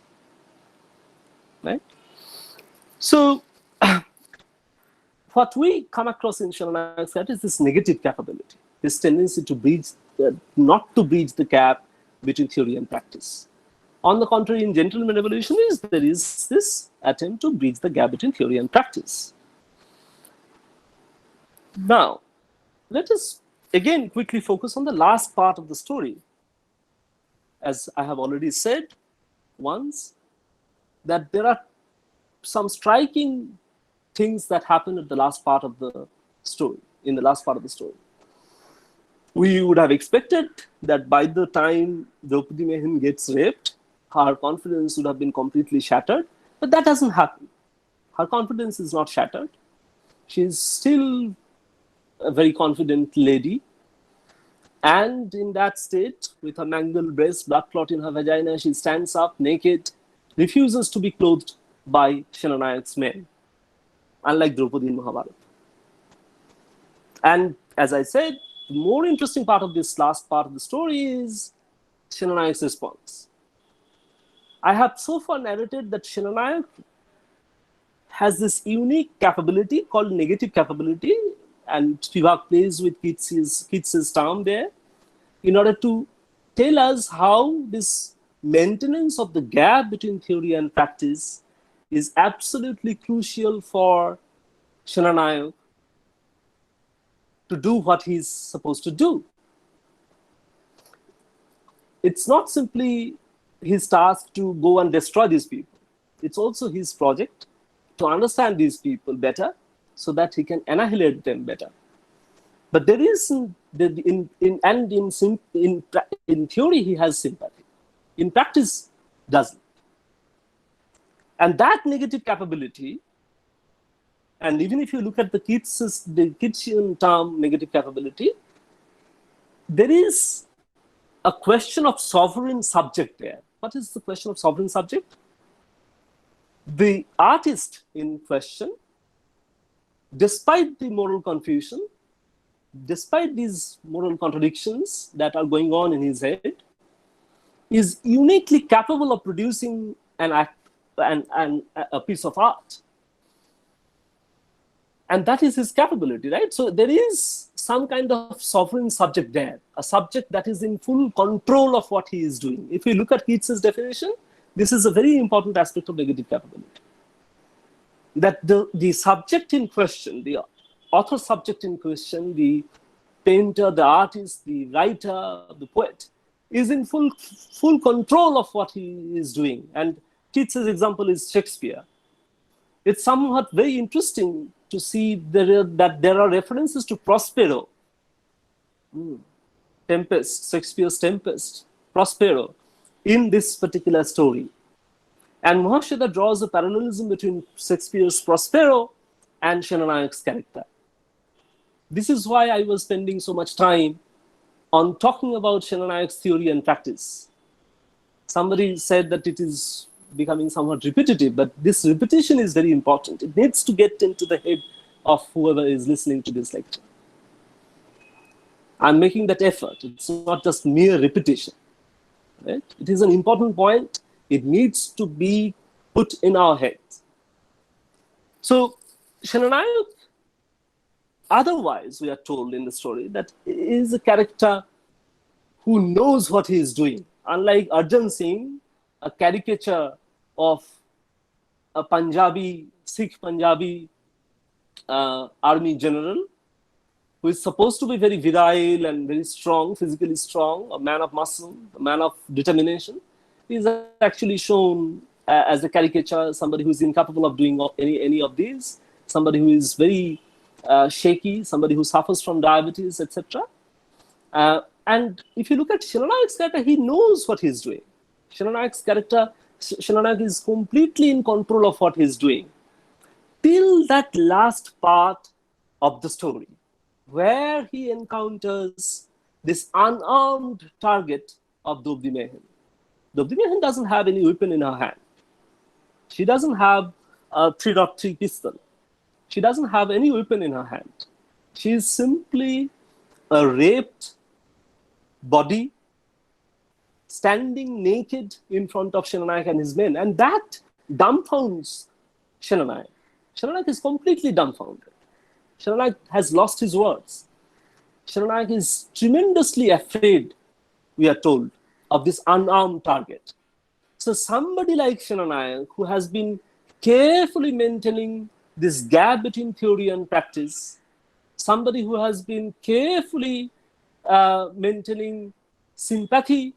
right? So what we come across in Shalanaya's character is this negative capability, this tendency to bridge, not to bridge the gap between theory and practice. On the contrary, in Gentleman Evolutionists, there is this attempt to bridge the gap between theory and practice. Now, let us again quickly focus on the last part of the story. As I have already said once, that there are some striking things that happen at the last part of the story, in the last part of the story. We would have expected that by the time Draupadi Mehin gets raped, her confidence would have been completely shattered, but that doesn't happen. Her confidence is not shattered. She is still a very confident lady. And in that state, with her mangled breast, blood clot in her vagina, she stands up naked, refuses to be clothed by Shenanayak's men, unlike Draupadi in Mahabharata. And as I said, the more interesting part of this last part of the story is Shenanayak's response. I have so far narrated that Shenanayak has this unique capability called negative capability, and Spivak plays with Keats's term there in order to tell us how this maintenance of the gap between theory and practice is absolutely crucial for Shenanayak to do what he's supposed to do. It's not simply his task to go and destroy these people. It's also his project to understand these people better so that he can annihilate them better. But there is, in theory, he has sympathy. In practice, doesn't. And that negative capability, and even if you look at the Keatsian term negative capability, there is a question of sovereign subject there. What is the question of sovereign subject? The artist in question, despite the moral confusion, despite these moral contradictions that are going on in his head, is uniquely capable of producing an act and a piece of art. And that is his capability, right? So there is some kind of sovereign subject there, a subject that is in full control of what he is doing. If you look at Keats's definition, this is a very important aspect of negative capability. That the subject in question, the author subject in question, the painter, the artist, the writer, the poet, is in full control of what he is doing. And Keats's example is Shakespeare. It's somewhat very interesting to see that there are references to Prospero, Tempest, Shakespeare's Tempest, Prospero, in this particular story. And Mahashweta draws a parallelism between Shakespeare's Prospero and Shenanayak's character. This is why I was spending so much time on talking about Shenanayak's theory and practice. Somebody said that it is becoming somewhat repetitive, but this repetition is very important. It needs to get into the head of whoever is listening to this lecture. I'm making that effort. It's not just mere repetition. Right? It is an important point. It needs to be put in our heads. So Shenanayak, otherwise we are told in the story that he is a character who knows what he is doing. Unlike Arjan Singh, a caricature of a Sikh Punjabi army general who is supposed to be very virile and very strong, physically strong, a man of muscle, a man of determination. He is actually shown as a caricature, somebody who is incapable of doing any of these, somebody who is very shaky, somebody who suffers from diabetes, etc. And if you look at Shenanayak's character, he knows what he's doing. Shenanayak is completely in control of what he's doing. till that last part of the story, where he encounters this unarmed target of Dobdi Mehen. Dobdi Mehen doesn't have any weapon in her hand. She doesn't have a 3.3 pistol. She doesn't have any weapon in her hand. She is simply a raped body standing naked in front of Senanayak and his men. And that dumbfounds Senanayak. Senanayak is completely dumbfounded. Senanayak has lost his words. Senanayak is tremendously afraid, we are told, of this unarmed target. So somebody like Senanayak, who has been carefully maintaining this gap between theory and practice, somebody who has been carefully maintaining sympathy,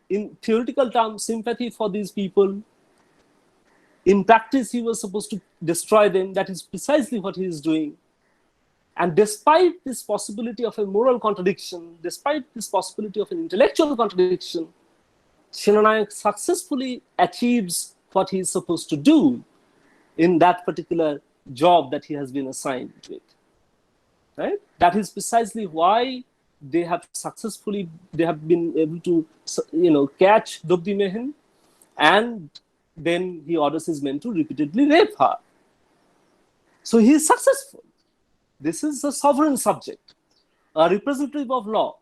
in theoretical terms, sympathy for these people. In practice, he was supposed to destroy them. That is precisely what he is doing. And despite this possibility of a moral contradiction, despite this possibility of an intellectual contradiction, Senanayak successfully achieves what he is supposed to do in that particular job that he has been assigned with. Right? That is precisely why they have been able to, catch Dobdi Mehen, and then he orders his men to repeatedly rape her. So he is successful. This is a sovereign subject, a representative of law,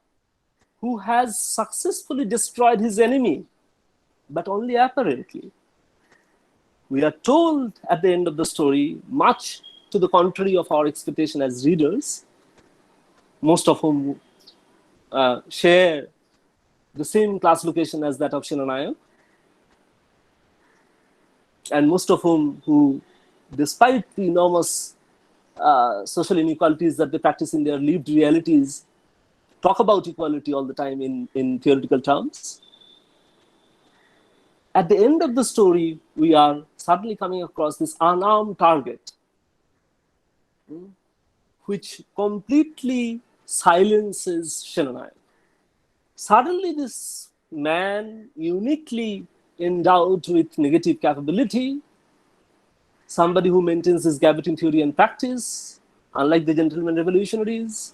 who has successfully destroyed his enemy, but only apparently. We are told at the end of the story, much to the contrary of our expectation as readers, most of whom share the same class location as that of Senanayak, and most of whom who, despite the enormous social inequalities that they practice in their lived realities, talk about equality all the time in theoretical terms. At the end of the story, we are suddenly coming across this unarmed target, which completely silences Senanayak. Suddenly, this man, uniquely endowed with negative capability, somebody who maintains this gap between theory and practice, unlike the gentleman revolutionaries,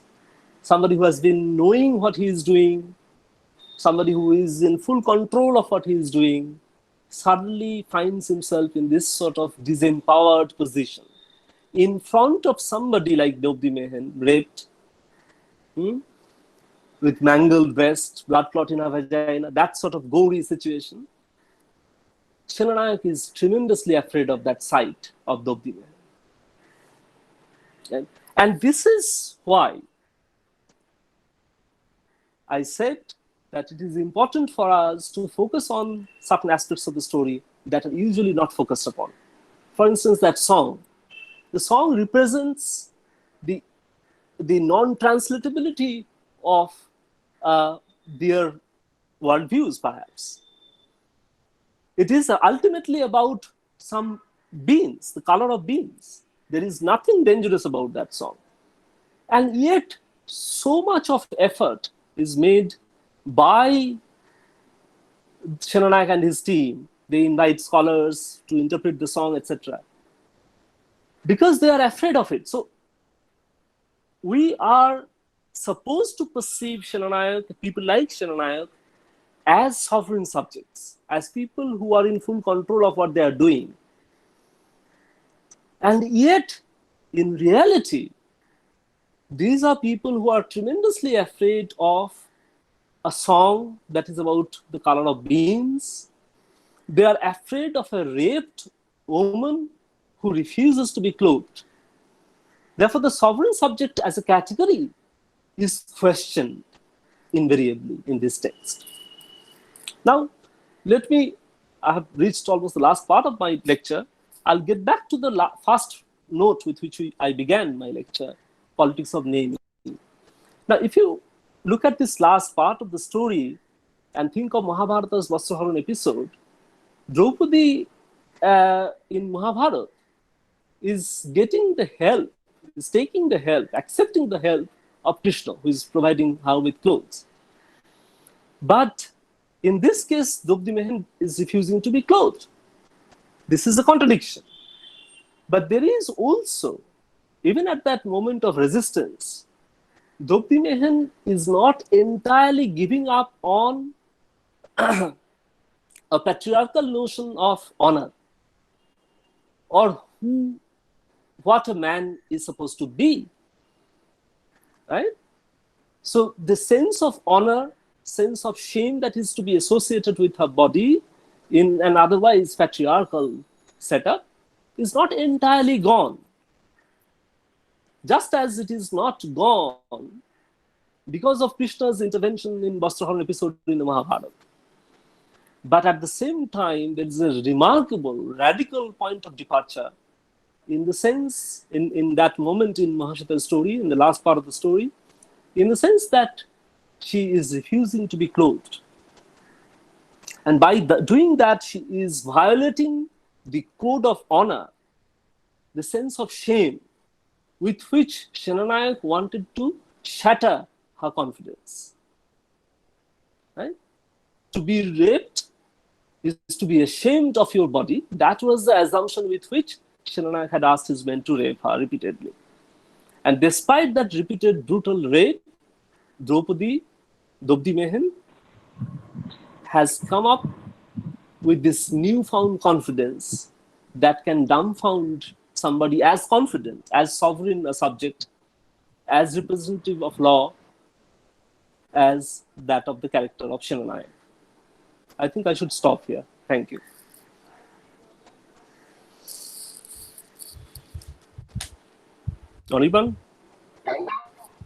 somebody who has been knowing what he is doing, somebody who is in full control of what he is doing, suddenly finds himself in this sort of disempowered position in front of somebody like Dobdi Mehen, raped, with mangled breast, blood clot in her vagina, that sort of gory situation. Senanayak is tremendously afraid of that sight of Dobdi Mehen. And this is why I said that it is important for us to focus on certain aspects of the story that are usually not focused upon. For instance, that song. The song represents the non-translatability of their worldviews, perhaps. It is ultimately about some beans, the color of beans. There is nothing dangerous about that song. And yet, so much of effort is made by Senanayak and his team. They invite scholars to interpret the song, etc., because they are afraid of it. So we are supposed to perceive Senanayak, people like Senanayak, as sovereign subjects, as people who are in full control of what they are doing. And yet, in reality, these are people who are tremendously afraid of a song that is about the color of beans. They are afraid of a raped woman who refuses to be clothed. Therefore, the sovereign subject as a category is questioned invariably in this text. Now, I have reached almost the last part of my lecture. I'll get back to the first note with which I began my lecture, politics of naming. Now, if you look at this last part of the story and think of Mahabharata's Vatsyaharan episode, Draupadi in Mahabharata is getting the help, is taking the help, accepting the help of Krishna, who is providing her with clothes. But in this case, Dobdi Mehen is refusing to be clothed. This is a contradiction. But there is also, even at that moment of resistance, Draupadi Mehen is not entirely giving up on a patriarchal notion of honor, or what a man is supposed to be, right? So the sense of honor, sense of shame that is to be associated with her body in an otherwise patriarchal setup is not entirely gone. Just as it is not gone because of Krishna's intervention in Vastraharan episode in the Mahabharata. But at the same time, there is a remarkable, radical point of departure in the sense, in that moment in Mahashweta's story, in the last part of the story, in the sense that she is refusing to be clothed. And by doing that, she is violating the code of honor, the sense of shame with which Senanayak wanted to shatter her confidence. Right? To be raped is to be ashamed of your body. That was the assumption with which Senanayak had asked his men to rape her repeatedly. And despite that repeated brutal rape, Draupadi Mehen has come up with this newfound confidence that can dumbfound somebody as confident, as sovereign a subject, as representative of law, as that of the character of Senanayak. I think I should stop here. Thank you. Anirban?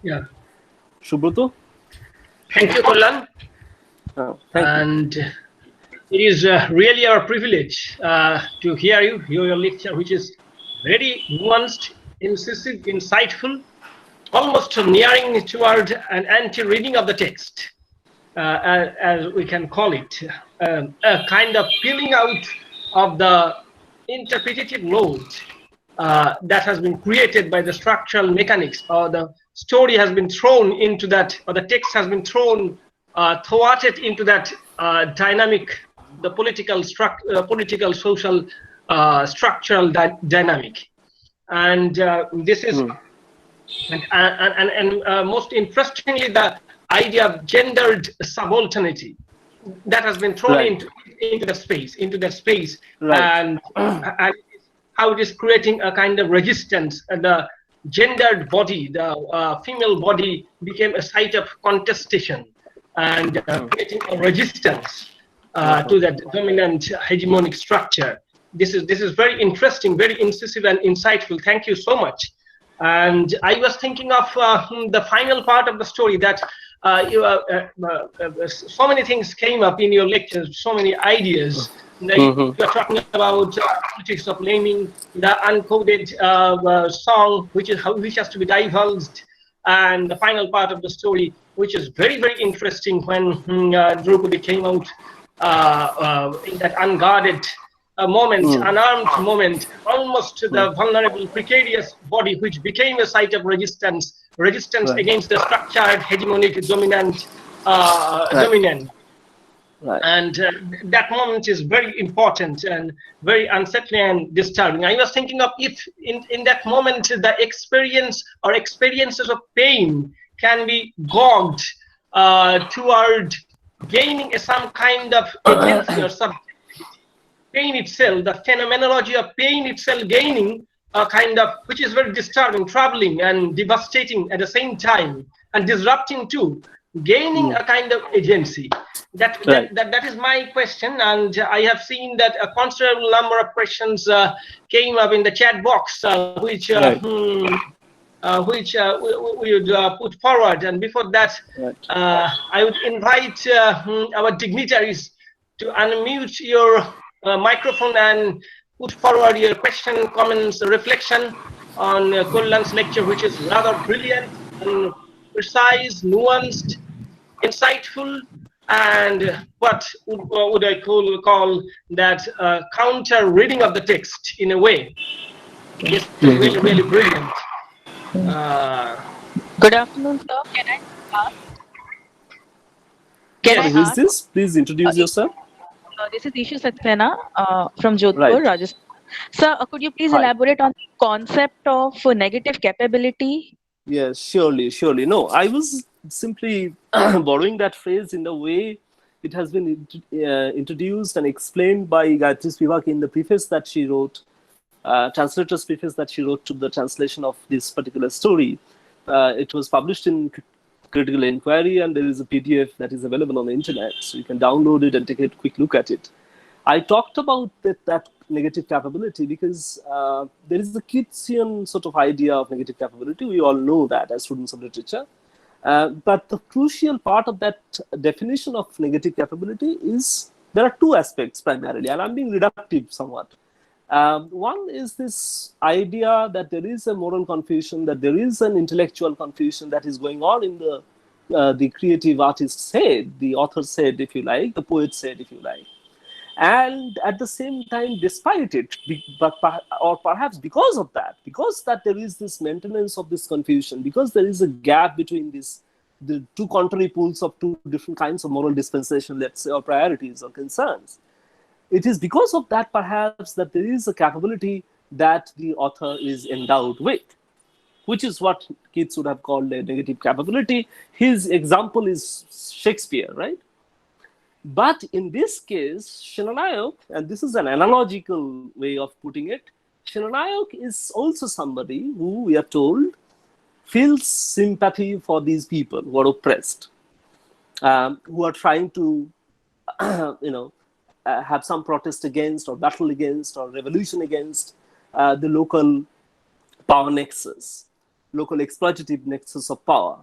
Yeah. Subroto? Thank you, Kulan. Oh, thank you. And it is really our privilege to hear your lecture, which is very nuanced, incisive, insightful, almost nearing toward an anti-reading of the text, as we can call it, a kind of peeling out of the interpretative load that has been created by the structural mechanics, or the story has been thrown into that, or the text has been thrown, thwarted into that dynamic, the political, social, structural dynamic. And this is, and most interestingly, the idea of gendered subalternity that has been thrown into that space, and how it is creating a kind of resistance. And the gendered body, the female body, became a site of contestation and creating a resistance to that dominant hegemonic structure. This is very interesting, very incisive and insightful. Thank you so much. And I was thinking of the final part of the story, that so many things came up in your lectures, so many ideas. You are talking about politics of naming, the uncoded song, which has to be divulged, and the final part of the story, which is very, very interesting, when Draupadi came out in that unguarded moment, unarmed moment, almost the vulnerable, precarious body, which became a site of resistance against the structured, hegemonic, dominant. And that moment is very important and very unsettling and disturbing. I was thinking of, if in that moment the experience or experiences of pain can be gogged toward gaining some kind of agency or subjectivity. Pain itself, the phenomenology of pain itself gaining a kind of, which is very disturbing, troubling and devastating at the same time, and disrupting too, gaining a kind of agency. That is my question, and I have seen that a considerable number of questions came up in the chat box, which we would put forward. And before that, I would invite our dignitaries to unmute your microphone and put forward your question, comments, reflection on Kulan's lecture, which is rather brilliant and precise, nuanced, insightful, and what would I call that counter reading of the text in a way. It's really, really brilliant. Good afternoon, sir. Can I ask? Who is this? Please introduce yourself. This is Isha Saxena from Jodhpur, Rajasthan. Sir, could you please Hi. elaborate on the concept of negative capability? Yes, surely, surely. No, I was simply borrowing that phrase in the way it has been introduced and explained by Gayatri Spivak in the preface that she wrote, translator's preface that she wrote to the translation of this particular story. It was published in Critical Inquiry, and there is a PDF that is available on the internet, so you can download it and take a quick look at it. I talked about that negative capability because there is a Keatsian sort of idea of negative capability. We all know that as students of literature. But the crucial part of that definition of negative capability is there are two aspects primarily, and I'm being reductive somewhat. One is this idea that there is a moral confusion, that there is an intellectual confusion that is going on in the creative artist's head, the author's head, if you like, the poet's head, if you like. And at the same time, despite it, or perhaps because of that, because that there is this maintenance of this confusion, because there is a gap between the two contrary poles of two different kinds of moral dispensation, let's say, or priorities or concerns. It is because of that, perhaps, that there is a capability that the author is endowed with, which is what Keats would have called a negative capability. His example is Shakespeare, right? But in this case, Shenanayok, and this is an analogical way of putting it, Shenanayok is also somebody who, we are told, feels sympathy for these people who are oppressed, who are trying to, have some protest against or battle against or revolution against the local power nexus, local exploitative nexus of power.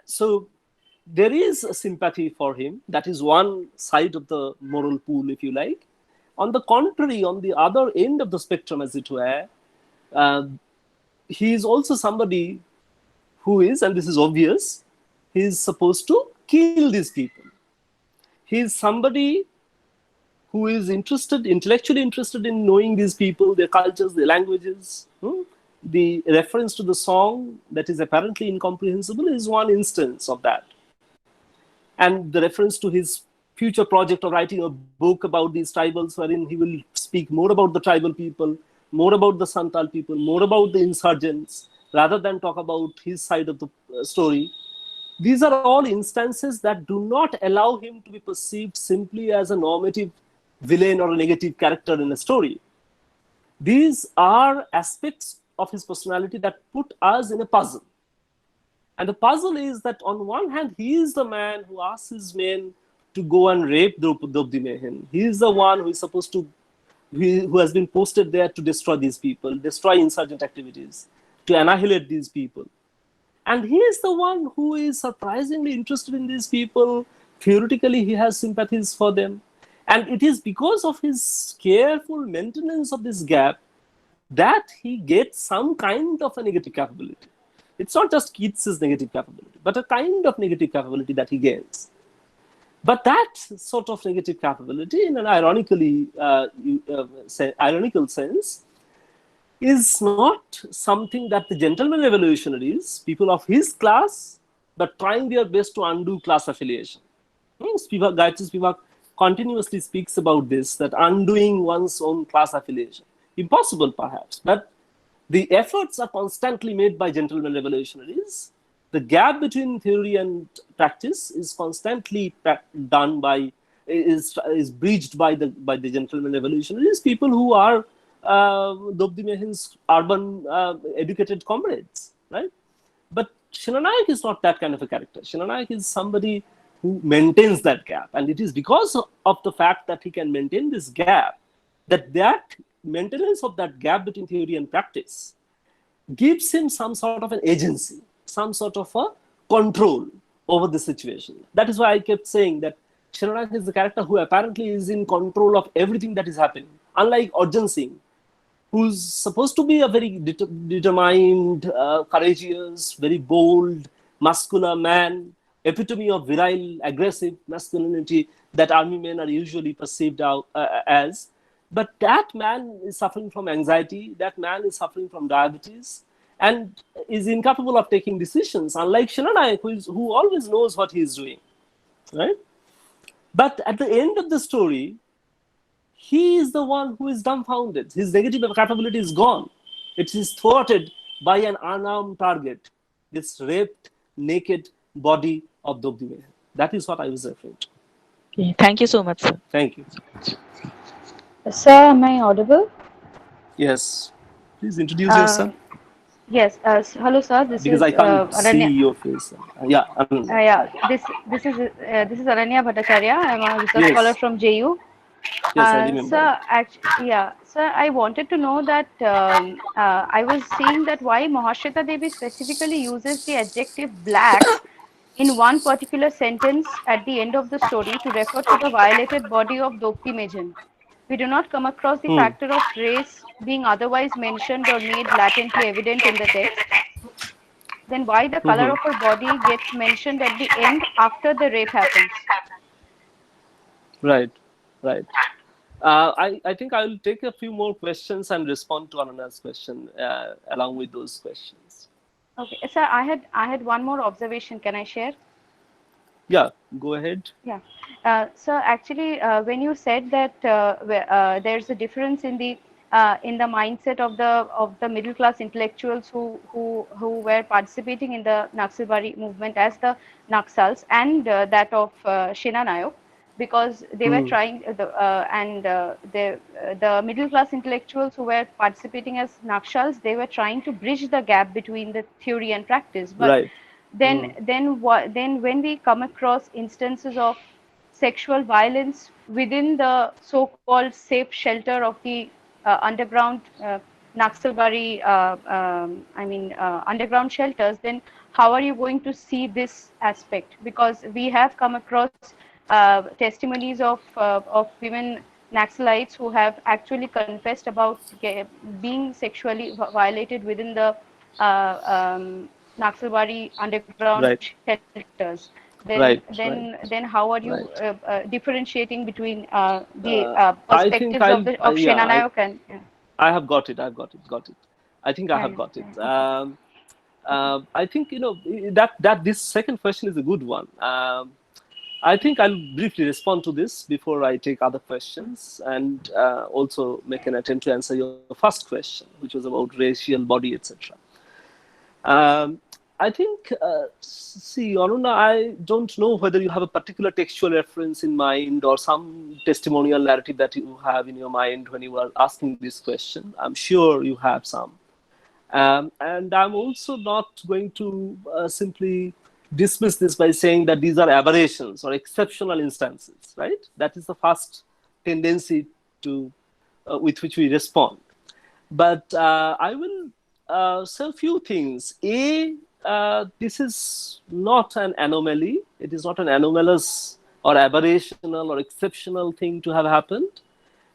So there is a sympathy for him. That is one side of the moral pool, if you like. On the contrary, on the other end of the spectrum, as it were, he is also somebody who is, and this is obvious, he is supposed to kill these people. He is somebody who is intellectually interested in knowing these people, their cultures, their languages. The reference to the song that is apparently incomprehensible is one instance of that. And the reference to his future project of writing a book about these tribals, wherein he will speak more about the tribal people, more about the Santal people, more about the insurgents, rather than talk about his side of the story. These are all instances that do not allow him to be perceived simply as a normative villain or a negative character in a story. These are aspects of his personality that put us in a puzzle. And the puzzle is that on one hand, he is the man who asks his men to go and rape Draupadi. He is the one who is supposed to, who has been posted there to destroy these people, destroy insurgent activities, to annihilate these people. And he is the one who is surprisingly interested in these people. Theoretically, he has sympathies for them. And it is because of his careful maintenance of this gap that he gets some kind of a negative capability. It's not just Keats's negative capability, but a kind of negative capability that he gains. But that sort of negative capability, in an ironical sense, is not something that the gentleman revolutionaries, people of his class, but trying their best to undo class affiliation. Gayatri Spivak continuously speaks about this, that undoing one's own class affiliation. Impossible, perhaps, but the efforts are constantly made by gentleman revolutionaries. The gap between theory and practice is constantly done by, is breached by the gentleman revolutionaries, people who are Draupadi Mehin's urban educated comrades, right? But Shenanayak is not that kind of a character. Shenanayak is somebody who maintains that gap, and it is because of the fact that he can maintain this gap that maintenance of that gap between theory and practice gives him some sort of an agency, some sort of a control over the situation. That is why I kept saying that Shenanayak is the character who apparently is in control of everything that is happening, unlike Arjun Singh, who's supposed to be a very determined, courageous, very bold, muscular man, epitome of virile, aggressive masculinity that army men are usually perceived as. But that man is suffering from anxiety, that man is suffering from diabetes, and is incapable of taking decisions, unlike Shenanayak, who always knows what he is doing, right? But at the end of the story, he is the one who is dumbfounded. His negative capability is gone. It is thwarted by an unarmed target, this raped, naked body of Draupadi Mehe. That is what I was referring to. Okay, thank you so much, sir. Thank you. Sir, am I audible? Yes. Please introduce yourself, Yes. Hello, sir. This because is I can't see Aranya. your face. Yeah, Ananda. Yeah. This is Aranya Bhattacharya. I'm a research scholar Yes. from JU. Yes, I remember. Sir, I wanted to know that I was seeing that why Mahashweta Devi specifically uses the adjective black in one particular sentence at the end of the story to refer to the violated body of Draupadi Mejan. We do not come across the factor of race being otherwise mentioned or made latently evident in the text. Then why the color of her body gets mentioned at the end after the rape happens? Right, right. I think I will take a few more questions and respond to Ananda's question along with those questions. Okay, sir, I had one more observation. Can I share? Yeah, go ahead. Yeah. So actually, when you said that there's a difference in the mindset of the middle class intellectuals who were participating in the Naxalbari movement as the Naxals and that of Shena Nayok, because they were trying the middle class intellectuals who were participating as Naxals, they were trying to bridge the gap between the theory and practice, but Right. then when we come across instances of sexual violence within the so-called safe shelter of the underground Naxalbari, underground shelters, then how are you going to see this aspect? Because we have come across testimonies of women Naxalites who have actually confessed about being sexually violated within the Naxalbari underground Right. shelters. Right. Then how are you Right. differentiating between the I think perspectives of yeah, Shena Nayok and I have got it. Got it. I think I have got it. okay. I think that this second question is a good one. I think I'll briefly respond to this before I take other questions, and also make an attempt to answer your first question, which was about racial body, etc. I think, see, Ananda, I don't know whether you have a particular textual reference in mind or some testimonial narrative that you have in your mind when you are asking this question. I'm sure you have some. And I'm also not going to simply dismiss this by saying that these are aberrations or exceptional instances, right? That is the first tendency to with which we respond. But I will say a few things. This is not an anomaly. It is not an anomalous or aberrational or exceptional thing to have happened.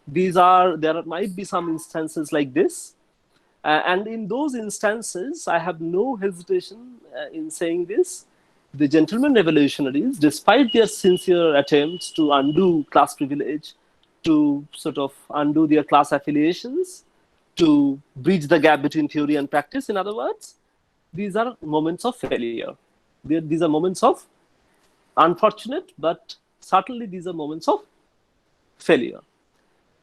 There might be some instances like this. And in those instances, I have no hesitation in saying this. The gentlemen revolutionaries, despite their sincere attempts to undo class privilege, to sort of undo their class affiliations, to bridge the gap between theory and practice, in other words, these are moments of failure. These are moments of unfortunate, but certainly these are moments of failure.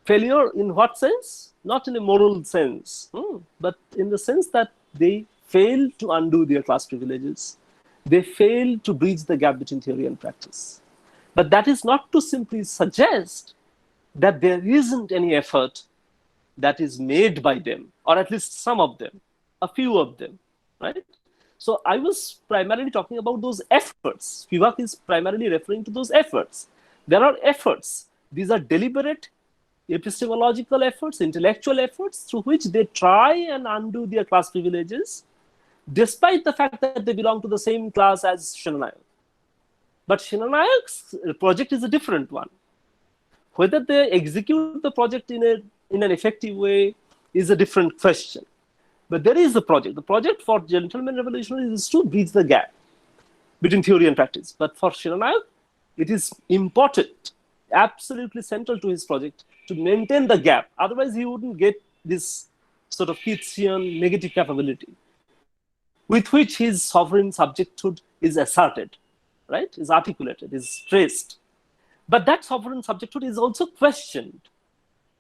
Failure in what sense? Not in a moral sense, but in the sense that they fail to undo their class privileges. They fail to bridge the gap between theory and practice. But that is not to simply suggest that there isn't any effort that is made by them, or at least some of them, a few of them, right? So I was primarily talking about those efforts. Vivek is primarily referring to those efforts. There are efforts. These are deliberate epistemological efforts, intellectual efforts, through which they try and undo their class privileges, despite the fact that they belong to the same class as Shena Nayok. But Shena Nayok's project is a different one. Whether they execute the project in an effective way is a different question. But there is a project. The project for gentlemen revolutionaries is to bridge the gap between theory and practice. But for Shena Nayok, it is important, absolutely central to his project, to maintain the gap. Otherwise, he wouldn't get this sort of Keatsian negative capability with which his sovereign subjecthood is asserted, right? Is articulated, is stressed. But that sovereign subjecthood is also questioned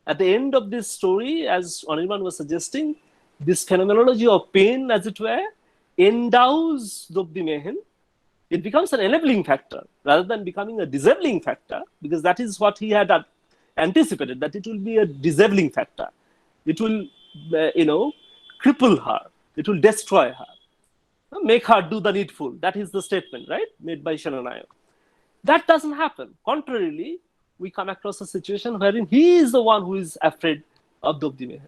at the end of this story, as Anirban was suggesting, this phenomenology of pain, as it were, endows Draupadi Mehen. It becomes an enabling factor rather than becoming a disabling factor, because that is what he had anticipated, that it will be a disabling factor. It will, cripple her. It will destroy her. Make her do the needful. That is the statement, right, made by Shenanayak. That doesn't happen. Contrarily, we come across a situation wherein he is the one who is afraid of Draupadi Mehen.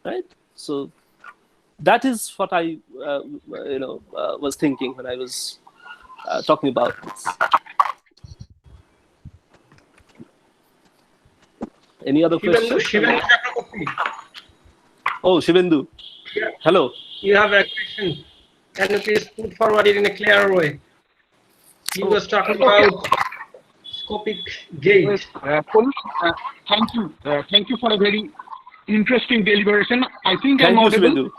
Right? So that is what I, was thinking when I was talking about this. Any other questions? Oh, Shivendu. Yeah. Hello. You have a question. Can you please put forward it in a clear way? He was talking about scopic gauge. Thank you. Thank you for a very interesting deliberation. I think Thank I'm you, audible. Shivendu.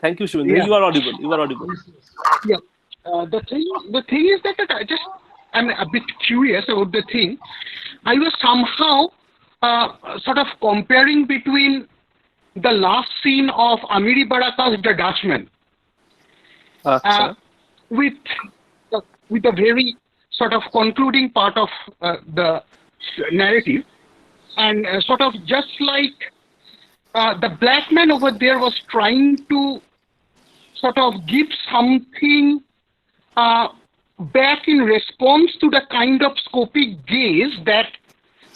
Thank you, Shivendu. Yeah. You are audible. You are audible. Yeah. The thing is that I'm a bit curious about the thing. I was somehow sort of comparing between the last scene of Amiri Baraka's The Dutchman with the very sort of concluding part of the narrative, and sort of just like the black man over there was trying to sort of give something back in response to the kind of scopic gaze that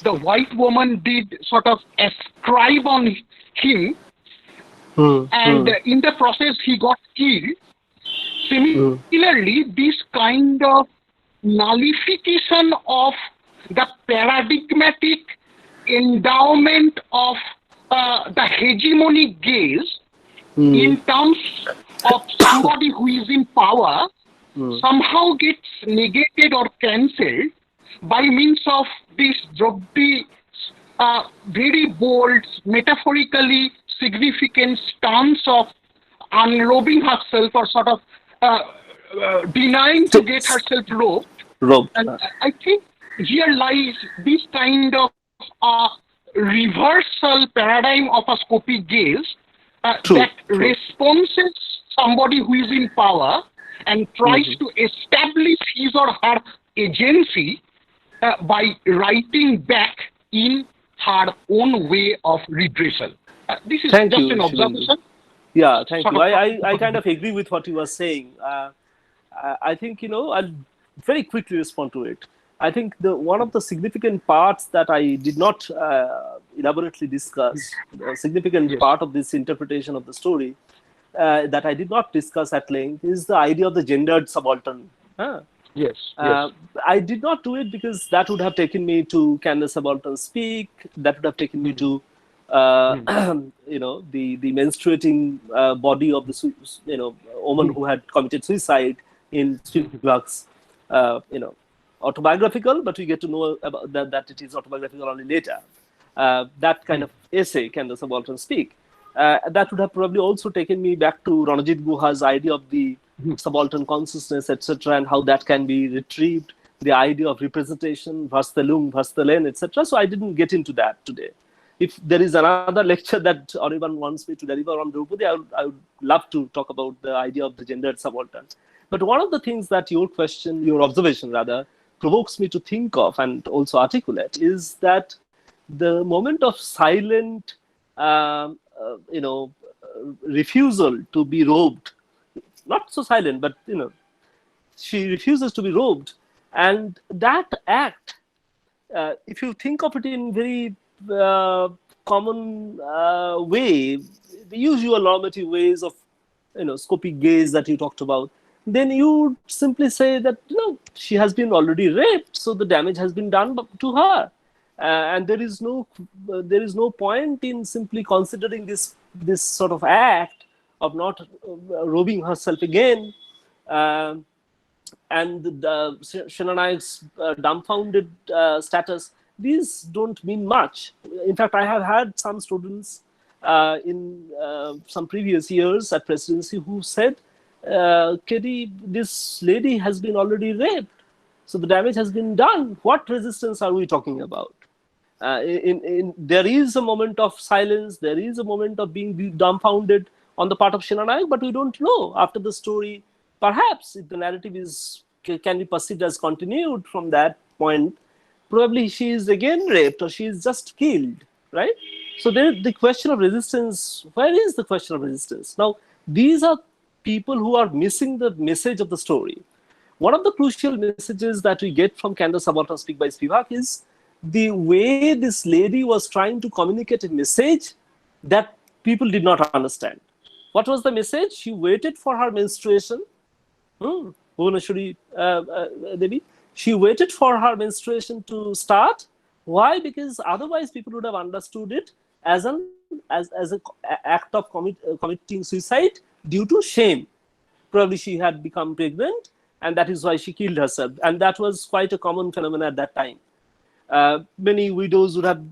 the white woman did sort of ascribe on him, and in the process he got killed. Similarly, this kind of nullification of the paradigmatic endowment of the hegemonic gaze in terms of somebody who is in power somehow gets negated or cancelled by means of this Draupadi's very bold, metaphorically significant stance of unrobing herself, or sort of denying to get herself robed. And I think here lies this kind of reversal paradigm of a scopic gaze that responses somebody who is in power and tries to establish his or her agency by writing back in her own way of redressal. This is just an observation. Yeah, thank you. I kind of agree with what you were saying. I think, I'll very quickly respond to it. I think one of the significant parts that I did not elaborately discuss, a significant part of this interpretation of the story that I did not discuss at length, is the idea of the gendered subaltern. Yes. I did not do it because that would have taken me to Can the Subaltern Speak? That would have taken me to the menstruating body of the woman who had committed suicide in Spielberg's autobiographical, but we get to know about that it is autobiographical only later. That kind of essay, Can the Subaltern Speak? That would have probably also taken me back to Ranajit Guha's idea of the subaltern consciousness, etc., and how that can be retrieved, the idea of representation, Varstelung, Varstelen, etc. So I didn't get into that today. If there is another lecture that anyone wants me to deliver on Draupadi, I would love to talk about the idea of the gendered subaltern. But one of the things that your observation rather, provokes me to think of and also articulate is that the moment of silent, refusal to be robed, not so silent, but, she refuses to be robed. And that act, if you think of it in very common way, the usual normative ways of, scopic gaze that you talked about, then you simply say that, she has been already raped, so the damage has been done to her. And there is no point in simply considering this sort of act of not robing herself again, and the Shenanayak's dumbfounded status. These don't mean much. In fact, I have had some students in some previous years at presidency who said, Kedi, this lady has been already raped, so the damage has been done. What resistance are we talking about? There is a moment of silence, there is a moment of being dumbfounded on the part of Shenanayak, but we don't know after the story. Perhaps if the narrative can be perceived as continued from that point, probably she is again raped or she is just killed, right? So there, the question of resistance, where is the question of resistance? Now, these are people who are missing the message of the story. One of the crucial messages that we get from Gendered Subaltern Speak by Spivak is the way this lady was trying to communicate a message that people did not understand. What was the message? She waited for her menstruation. Bhuvaneshwari Devi. She waited for her menstruation to start. Why? Because otherwise people would have understood it as an act of committing suicide due to shame. Probably she had become pregnant, and that is why she killed herself. And that was quite a common phenomenon at that time. Many widows would have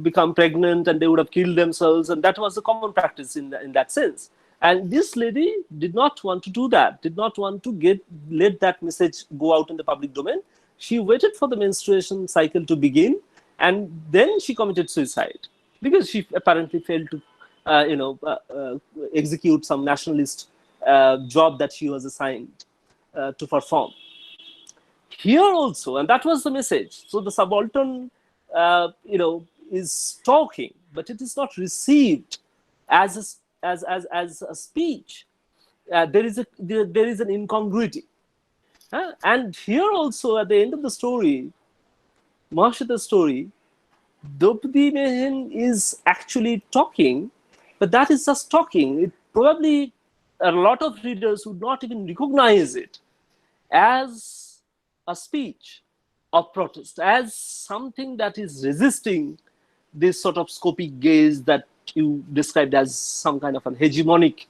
become pregnant and they would have killed themselves, and that was a common practice in that sense. And this lady did not want to do that, did not want to let that message go out in the public domain. She waited for the menstruation cycle to begin, and then she committed suicide because she apparently failed to execute some nationalist job that she was assigned to perform. Here also, and that was the message. So the subaltern, is talking, but it is not received as a speech. There is an incongruity. And here also, at the end of the story, Mahashweta's story, Draupadi Mehin is actually talking, but that is just talking. It probably a lot of readers would not even recognize it as a speech of protest, as something that is resisting this sort of scopic gaze that you described as some kind of an hegemonic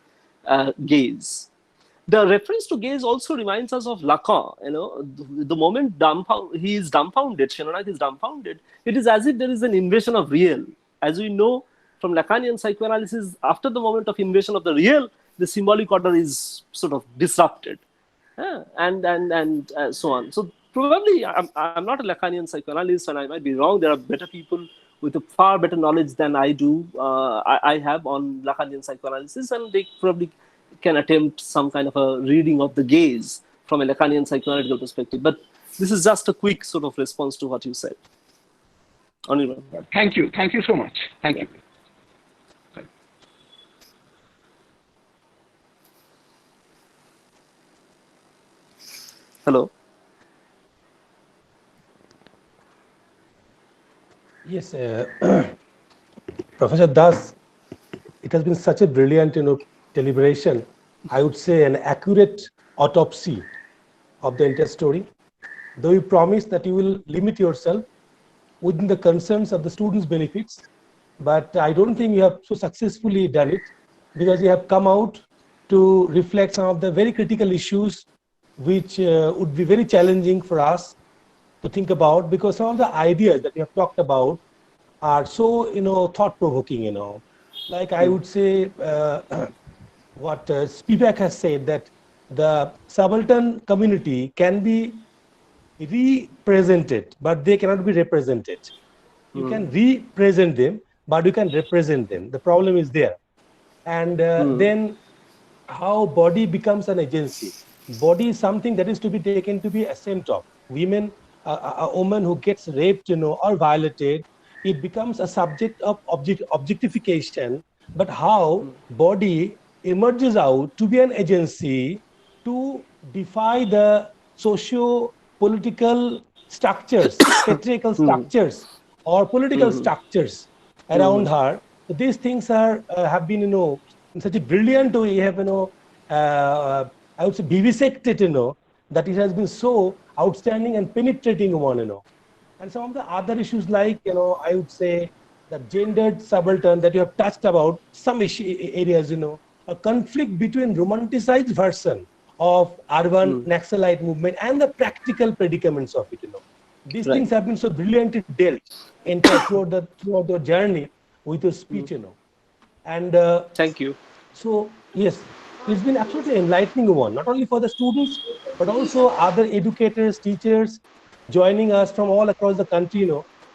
gaze. The reference to gaze also reminds us of Lacan. The moment he is dumbfounded, Shenanayak is dumbfounded, it is as if there is an invasion of real. As we know from Lacanian psychoanalysis, after the moment of invasion of the real, the symbolic order is sort of disrupted. And so on. So probably I'm not a Lacanian psychoanalyst, and I might be wrong. There are better people with a far better knowledge than I do. I have on Lacanian psychoanalysis, and they probably can attempt some kind of a reading of the gaze from a Lacanian psychoanalytical perspective. But this is just a quick sort of response to what you said. Anirban. Thank you so much. Thank you. Hello. Yes, Professor Das, it has been such a brilliant, deliberation. I would say an accurate autopsy of the entire story. Though you promise that you will limit yourself within the concerns of the students' benefits, but I don't think you have so successfully done it, because you have come out to reflect some of the very critical issues which would be very challenging for us to think about, because some of the ideas that you have talked about are so, thought-provoking, Like I would say, what Spivak has said, that the subaltern community can be represented, but they cannot be represented. You can represent them, but you can represent them. The problem is there. And then how body becomes an agency. Body is something that is to be taken to be assent of. Women, a woman who gets raped, or violated, it becomes a subject of objectification. But how body emerges out to be an agency to defy the socio-political structures, patriarchal structures, or political structures around her. So these things have been, in such a brilliant way, I would say vivisected, that it has been so outstanding and penetrating one, And some of the other issues like, I would say the gendered subaltern that you have touched about, some areas, a conflict between romanticized version of urban Naxalite movement and the practical predicaments of it, These things have been so brilliantly dealt throughout the journey with your speech, And thank you. So yes, it's been absolutely enlightening one, not only for the students, but also other educators, teachers joining us from all across the country,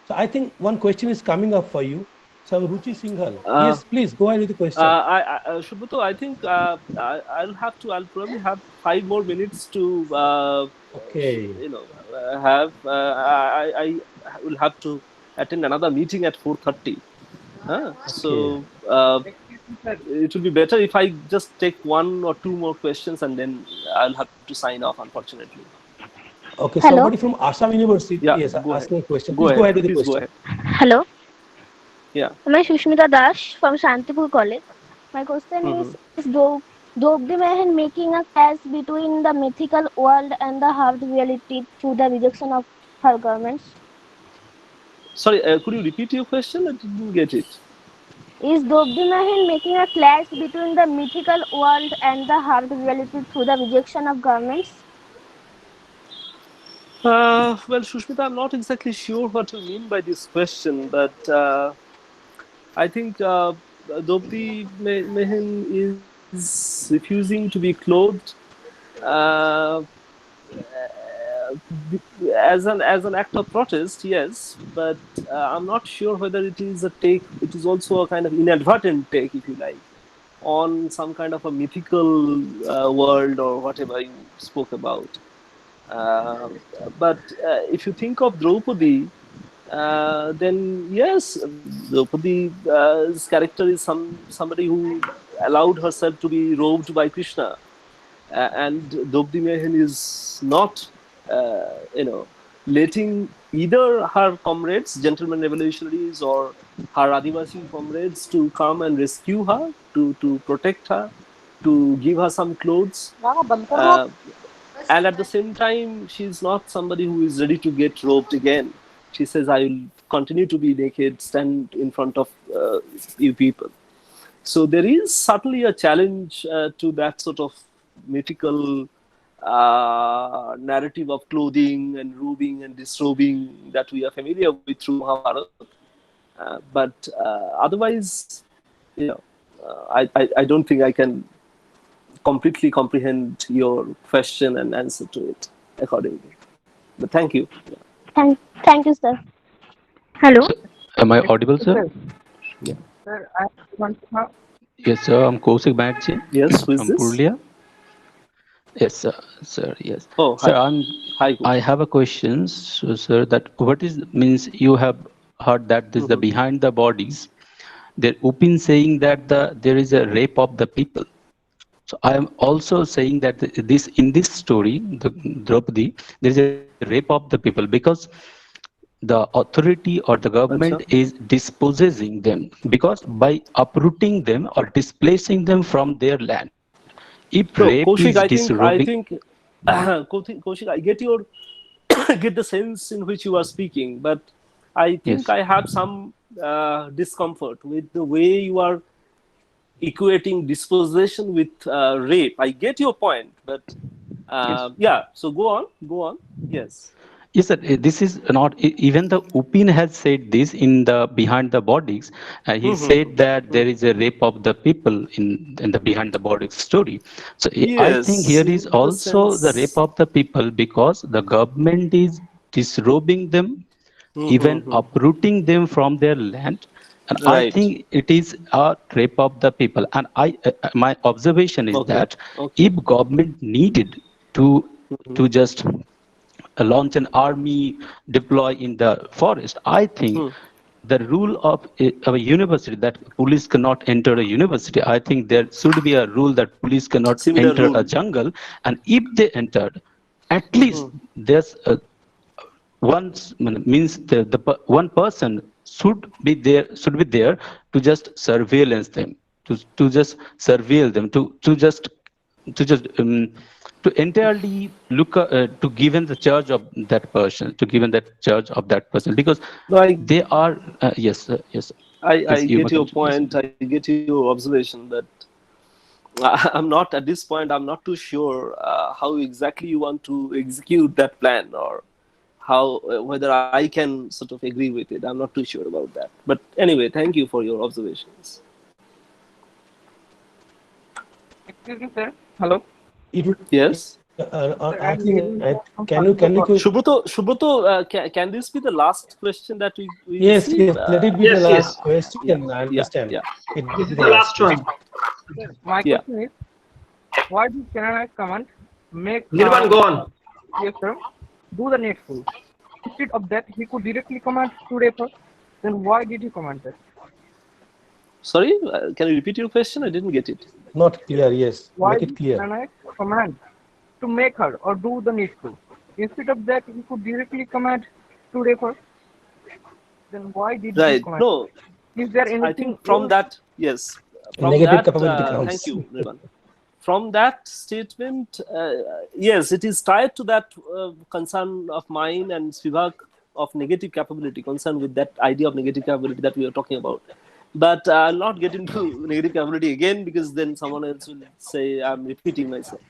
So I think one question is coming up for you. So Ruchi Singhal. Yes, please go ahead with the question. Shubhato, I think I'll probably have 5 more minutes to, Okay. have, I will have to attend another meeting at 4:30. Okay. So it will be better if I just take 1 or 2 more questions and then I'll have to sign off, unfortunately. Okay. Hello. Somebody from Assam University Yeah, is go ahead. asking a question. Go Please go ahead. ahead with the Please go question. ahead. Hello. Yeah. Am I Shushmita Dash from Shantipur College? My question Mm-hmm. is Draupadi Mahan making a clash between the mythical world and the hard reality through the rejection of her garments? Sorry, could you repeat your question? I didn't get it. Is Draupadi Mahan making a clash between the mythical world and the hard reality through the rejection of garments? Well, Shushmita, I'm not exactly sure what you mean by this question, but I think Draupadi Mahan is refusing to be clothed uh, as an act of protest, yes, but I'm not sure whether it is a take. It is also a kind of inadvertent take, if you like, on some kind of a mythical world or whatever you spoke about. Uh, but if you think of Draupadi, then yes, Draupadi's character is somebody who allowed herself to be robed by Krishna, and Draupadi Mahan is not, letting either her comrades, gentlemen revolutionaries, or her Adivasi comrades to come and rescue her, to protect her, to give her some clothes. Uh, and at the same time, she's not somebody who is ready to get robed again. She says, I will continue to be naked, stand in front of you people. So there is certainly a challenge to that sort of mythical narrative of clothing and robing and disrobing that we are familiar with through Mahabharata. But otherwise, I don't think I can completely comprehend your question and answer to it accordingly. But thank you. Thank you, sir. Hello. So, am I audible, sir? Yeah. Sir, I want to know. Yes, sir. I'm Kosik Banerjee Yes, who is from this? Purulia. Yes, sir. Yes, Oh, sir. hi. Hi, I Kushi. have a question, so, sir. That what is means you have heard that this the Mm-hmm. behind the bodies. They're open saying that there is a rape of the people. So I am also saying that this in this story, the Draupadi, there is a rape of the people because the authority or the government Acha. is dispossessing them because by uprooting them or displacing them from their land. If No, rape Kaushik, is I disrobing, think, Kaushik, I get your get the sense in which you are speaking, but I think yes, I have some discomfort with the way you are equating dispossession with rape. I get your point, but yes. yeah. So go on. Yes. Yes, sir. This is not even the Upin has said this in the behind the bodies. He said that there is a rape of the people in the behind the bodies story. So I think Yes, here is in the also the rape sense. of the people because the government is disrobing them, even uprooting them from their land. And I Right. think it is a rape of the people. And my observation is Okay. that Okay. if government needed to just launch an army, deploy in the forest. I think the rule of a university that police cannot enter a university. I think there should be a rule that police cannot Similar enter a rule. jungle, and if they entered, at least there's means one person should be there to just surveillance them, to just surveil them, to just to entirely look to given the charge of that person, to given that charge of that person, because No, they are yes, yes. I Please, you may get your continue. Yes, point. I get your observation, but I'm not at this point. I'm not too sure how exactly you want to execute that plan, or how whether I can sort of agree with it. I'm not too sure about that. But anyway, thank you for your observations. Excuse me, sir. Hello. It would Yes. I think, Subroto, can this be the last question that we yes, receive? let it be the Yes, last yes. question. I understand. Yeah. It will This be is the the last one. question. My Yeah. question is, why did Canada command make Nirvan, go on. yes, sir, do the needful? Instead of that, he could directly command to refer. Then why did he command that? Sorry, can you repeat your question? I didn't get it. Not clear, yes. Why Make it did clear. Canada command to make her or do the needful? Instead of that, he could directly command to refer. Then why did he Right. command? No, Is there anything I think from else? that, yes. From Negative that, capability counts. thank you, Nirvan. From that statement, yes, it is tied to that concern of mine and Sivak of negative capability, concern with that idea of negative capability that we are talking about. But I'll not get into negative capability again, because then someone else will say I'm repeating myself.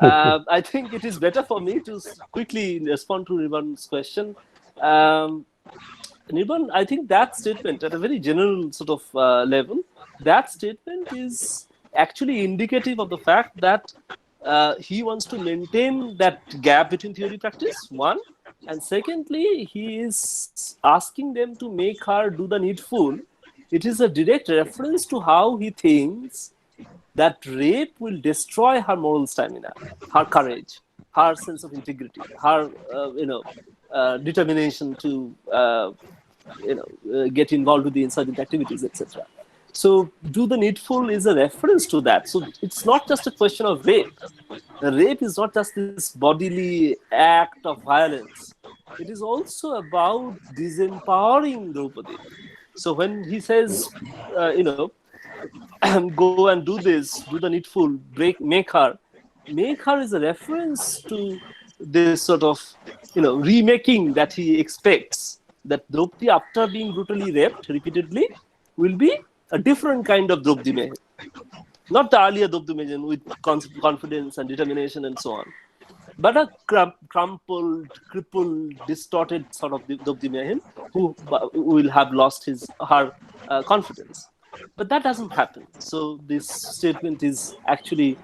I think it is better for me to quickly respond to Nirvan's question. Nirvan, I think that statement at a very general sort of level, that statement is actually indicative of the fact that he wants to maintain that gap between theory practice, one, and secondly, he is asking them to make her do the needful. It is a direct reference to how he thinks that rape will destroy her moral stamina, her courage, her sense of integrity, her determination to get involved with the insurgent activities, etc. So do the needful is a reference to that. So it's not just a question of rape. Rape is not just this bodily act of violence. It is also about disempowering Draupadi. So when he says, go and do this, do the needful, make her is a reference to this sort of, remaking that he expects, that Draupadi, after being brutally raped repeatedly, will be a different kind of Draupadi Mehe. Not the earlier Draupadi Mehe with confidence and determination and so on, but a crumpled, crippled, distorted sort of Draupadi Mehe who will have lost her confidence. But that doesn't happen. So this statement is actually,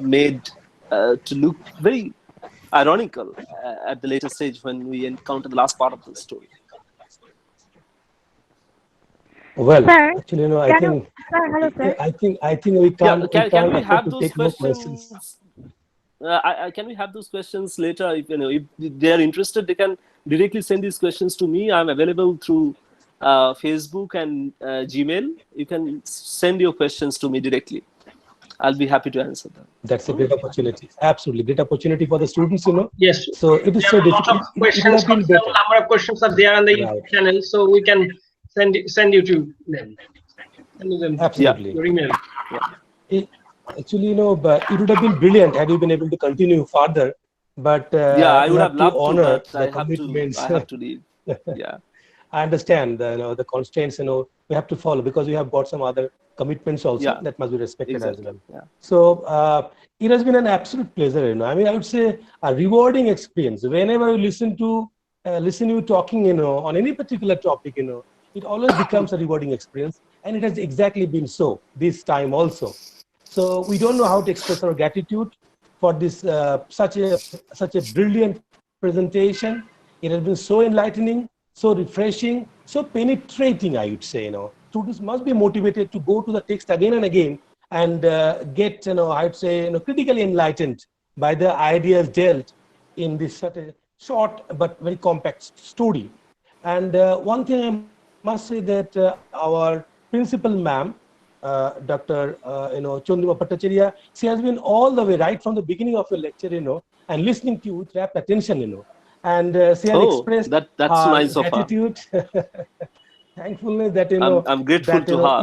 made to look very ironical at the later stage when we encounter the last part of the story. Well, Sir, actually, hello, sir. I think we can't. Can we afford have to those take more questions? Can we have those questions later? If they are interested, they can directly send these questions to me. I'm available through Facebook and Gmail. You can send your questions to me directly. I'll be happy to answer them. That's a great opportunity. Absolutely great opportunity for the students, Yes. So it is so There are a lot difficult. of questions. Number of questions are there on the YouTube channel, so we can send you to them. Send them. Absolutely. Your email. Actually, but it would have been brilliant had you been able to continue further. But I would have loved to, honor but the I commitments. have to leave. Yeah. I understand the constraints, we have to follow, because we have got some other commitments also that must be respected as well. Yeah. So it has been an absolute pleasure, I mean, I would say a rewarding experience. Whenever you listen you talking, on any particular topic, it always becomes a rewarding experience, and it has exactly been so this time also. So we don't know how to express our gratitude for this such a brilliant presentation. It has been so enlightening, so refreshing, so penetrating, I would say. Students must be motivated to go to the text again and again and get, I would say, critically enlightened by the ideas dealt in this such a short but very compact story. And one thing I must say that our principal ma'am, Dr. Chondima Bhattacharya, she has been all the way right from the beginning of your lecture, and listening to you with rapt attention, and she has expressed that's her nice of her. gratitude, thankfulness that I'm grateful to her.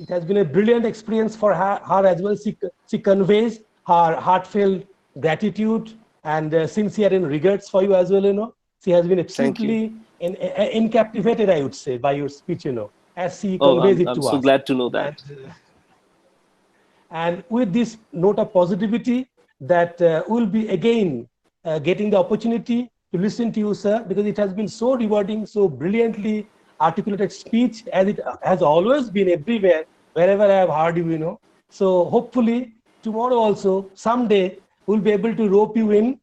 It has been a brilliant experience for her as well. She conveys her heartfelt gratitude and sincere regrets for you as well. She has been absolutely captivated, I would say, by your speech, as she conveys it to us. I'm so glad to know that. And with this note of positivity, that we'll be again getting the opportunity to listen to you, sir, because it has been so rewarding, so brilliantly articulated speech, as it has always been everywhere, wherever I have heard you, So hopefully tomorrow also, someday, we'll be able to rope you in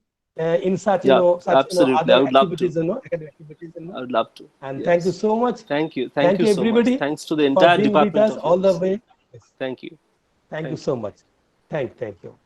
such, absolutely. other I would love activities, to. academic activities, I would love to. And Yes. thank you so much. Thank you. Thank you, so much. everybody, Thanks to the for entire being with department us of all the yours. way. Thank you. Thank you so much. Thank you.